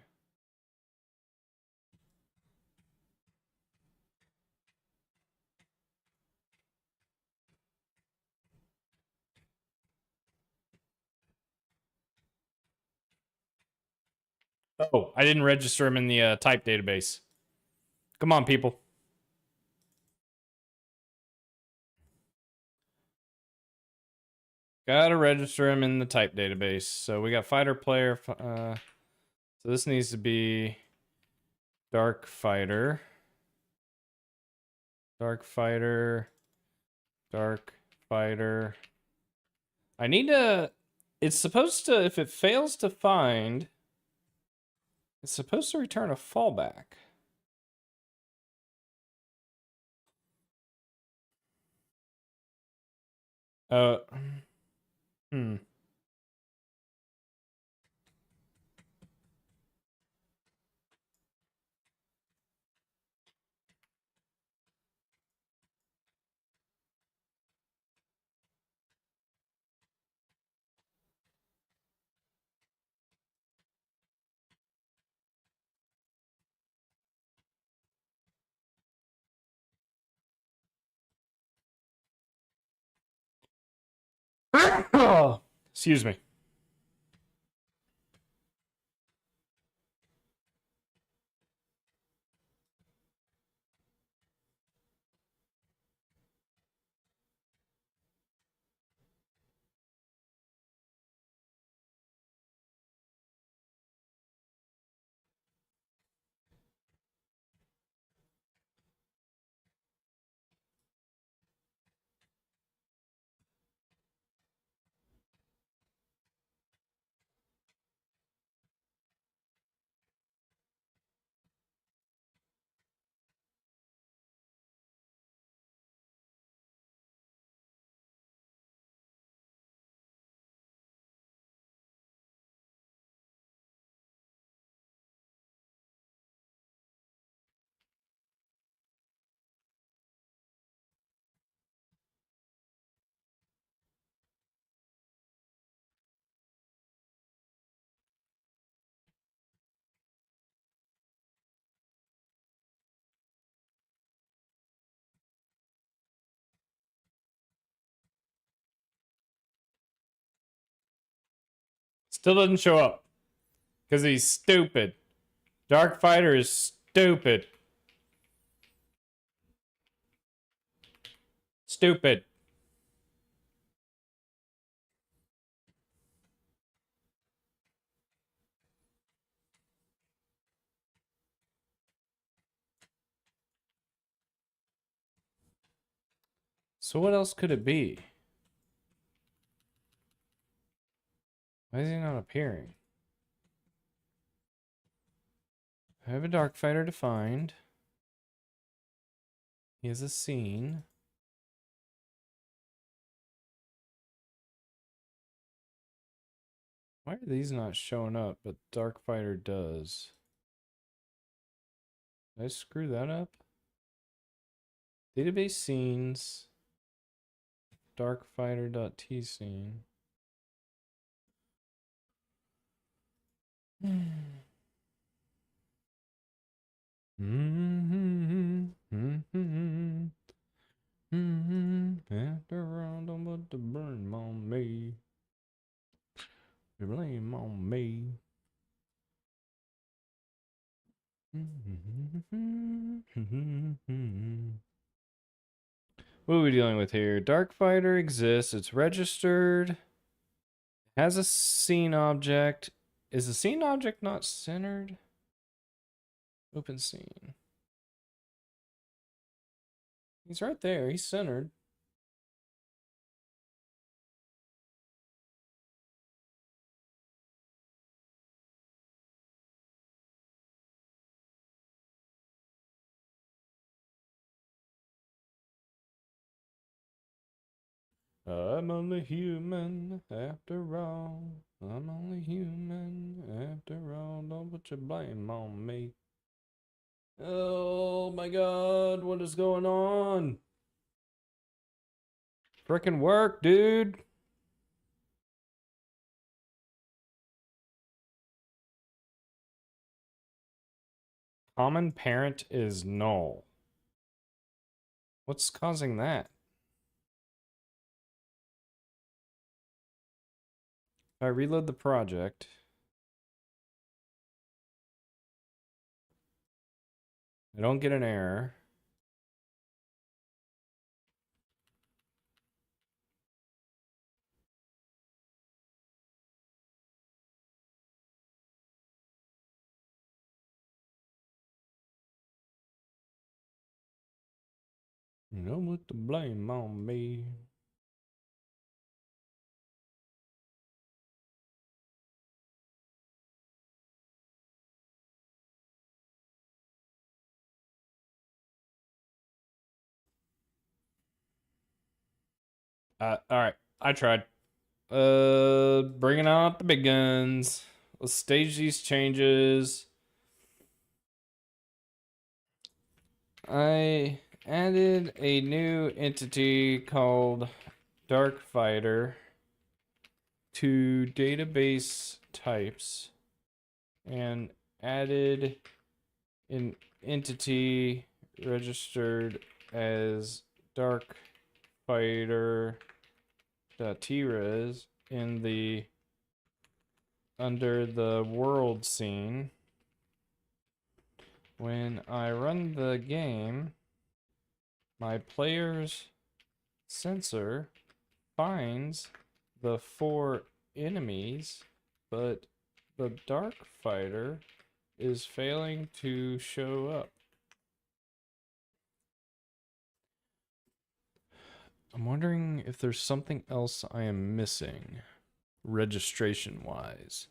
Oh, I didn't register him in the type database. Come on, people. Gotta register him in the type database. So we got fighter player. So this needs to be dark fighter. Dark fighter. Dark fighter. I need to... It's supposed to... If it fails to find... It's supposed to return a fallback. Hmm. Excuse me. Still doesn't show up. Because he's stupid. Dark Fighter is stupid. Stupid. So what else could it be? Why is he not appearing? I have a Dark Fighter defined. He has a scene. Why are these not showing up, but Dark Fighter does? Did I screw that up? Database scenes. Darkfighter.t scene. After all, don't put the blame on me. The blame on me. What are we dealing with here? Dark Fighter exists. It's registered. Has a scene object. Is the scene object not centered? Open scene. He's right there. He's centered. I'm only human after all. I'm only human after all. Don't put your blame on me. Oh my god, what is going on? Frickin' work, dude. Common parent is null. What's causing that? If I reload the project, I don't get an error. Don't put the blame on me. Alright. I tried. Bringing out the big guns. Let's stage these changes. I added a new entity called Dark Fighter to database types and added an entity registered as Dark Fighter.tres in the under the world scene. When I run the game, my player's sensor finds the 4 enemies, but the Dark Fighter is failing to show up. I'm wondering if there's something else I am missing, registration-wise.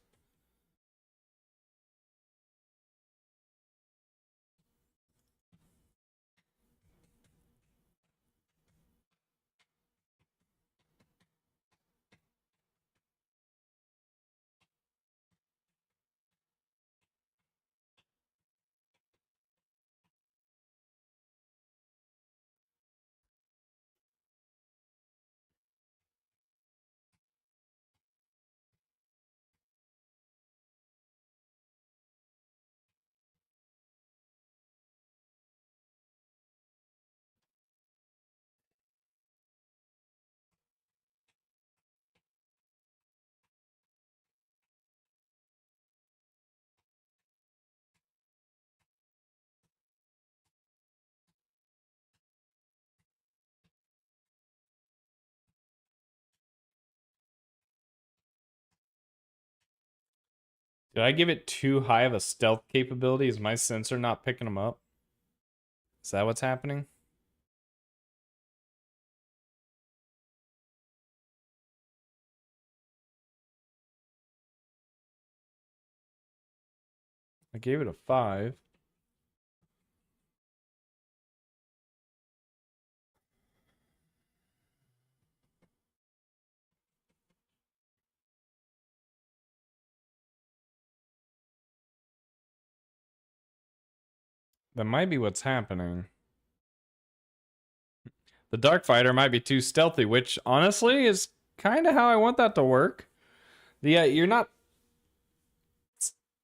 Did I give it too high of a stealth capability? Is my sensor not picking them up? Is that what's happening? I gave it a 5. That might be what's happening. The Dark Fighter might be too stealthy, which honestly is kind of how I want that to work. You're not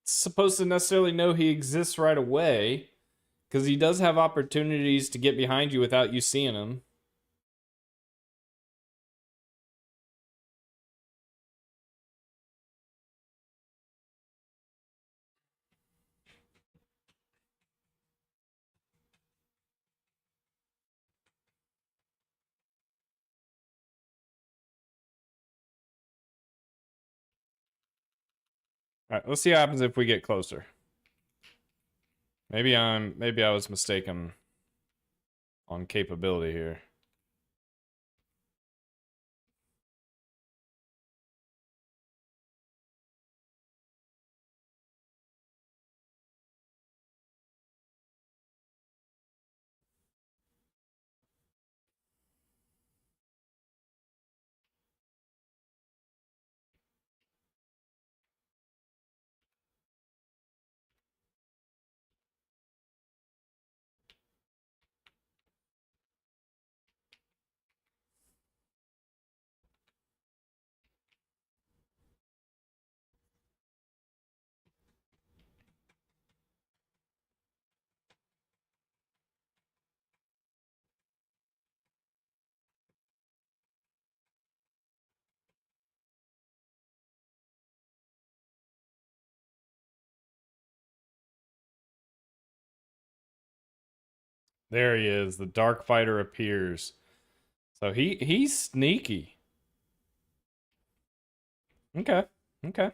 supposed to necessarily know he exists right away, because he does have opportunities to get behind you without you seeing him. All right, let's see what happens if we get closer. Maybe I was mistaken on capability here. There he is. The Dark Fighter appears. So he's sneaky. Okay. Okay.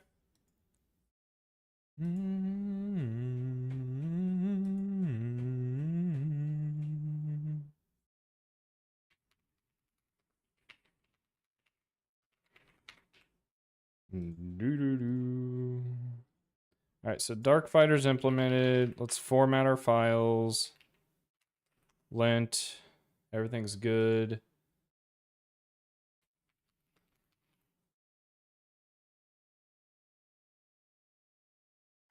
All right, so Dark Fighter's implemented. Let's format our files. Lint. Everything's good.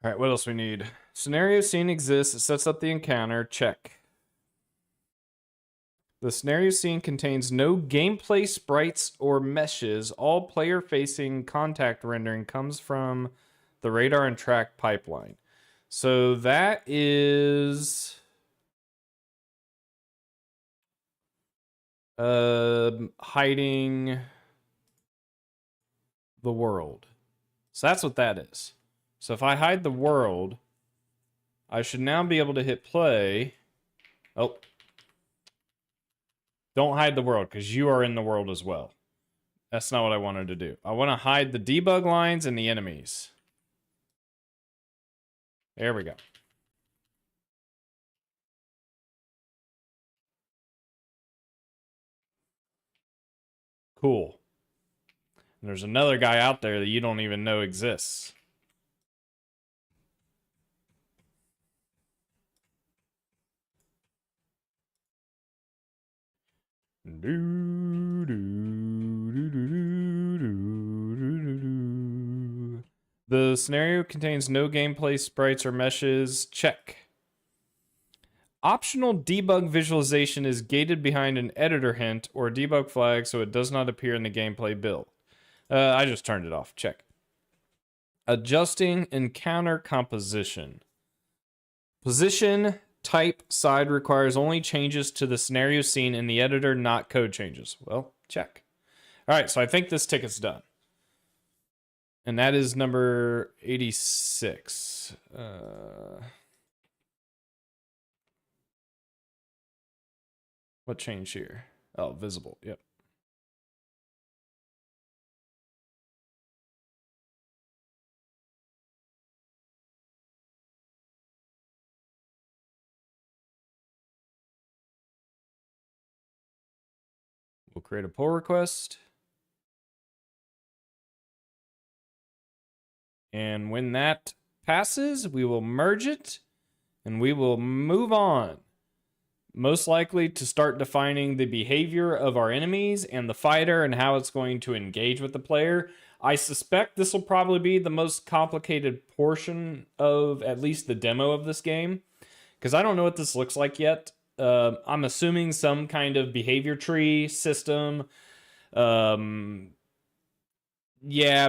All right, what else we need? Scenario scene exists. It sets up the encounter. Check. The scenario scene contains no gameplay sprites or meshes. All player-facing contact rendering comes from the radar and track pipeline. So that is hiding the world. So that's what that is. So if I hide the world, I should now be able to hit play. Oh. Don't hide the world, because you are in the world as well. That's not what I wanted to do. I want to hide the debug lines and the enemies. There we go. Cool. And there's another guy out there that you don't even know exists. The scenario contains no gameplay sprites or meshes. Check. Optional debug visualization is gated behind an editor hint or debug flag so it does not appear in the gameplay build. I just turned it off. Check. Adjusting encounter composition. Position type side requires only changes to the scenario scene in the editor, not code changes. Well, check. All right, so I think this ticket's done. And that is number 86. What changed here? Oh, visible. Yep. We'll create a pull request. And when that passes, we will merge it and we will move on. Most likely to start defining the behavior of our enemies and the fighter and how it's going to engage with the player. I suspect this will probably be the most complicated portion of at least the demo of this game, because I don't know what this looks like yet. I'm assuming some kind of behavior tree system. Yeah,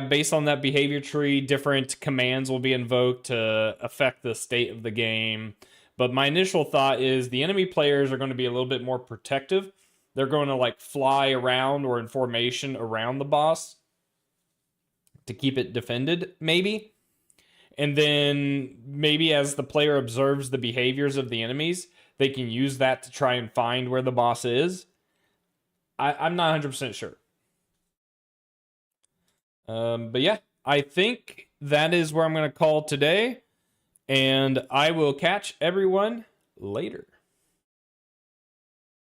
based on that behavior tree, different commands will be invoked to affect the state of the game. But my initial thought is the enemy players are going to be a little bit more protective. They're going to like fly around or in formation around the boss to keep it defended, maybe. And then maybe as the player observes the behaviors of the enemies, they can use that to try and find where the boss is. I'm not 100% sure. But yeah, I think that is where I'm going to call today. And I will catch everyone later.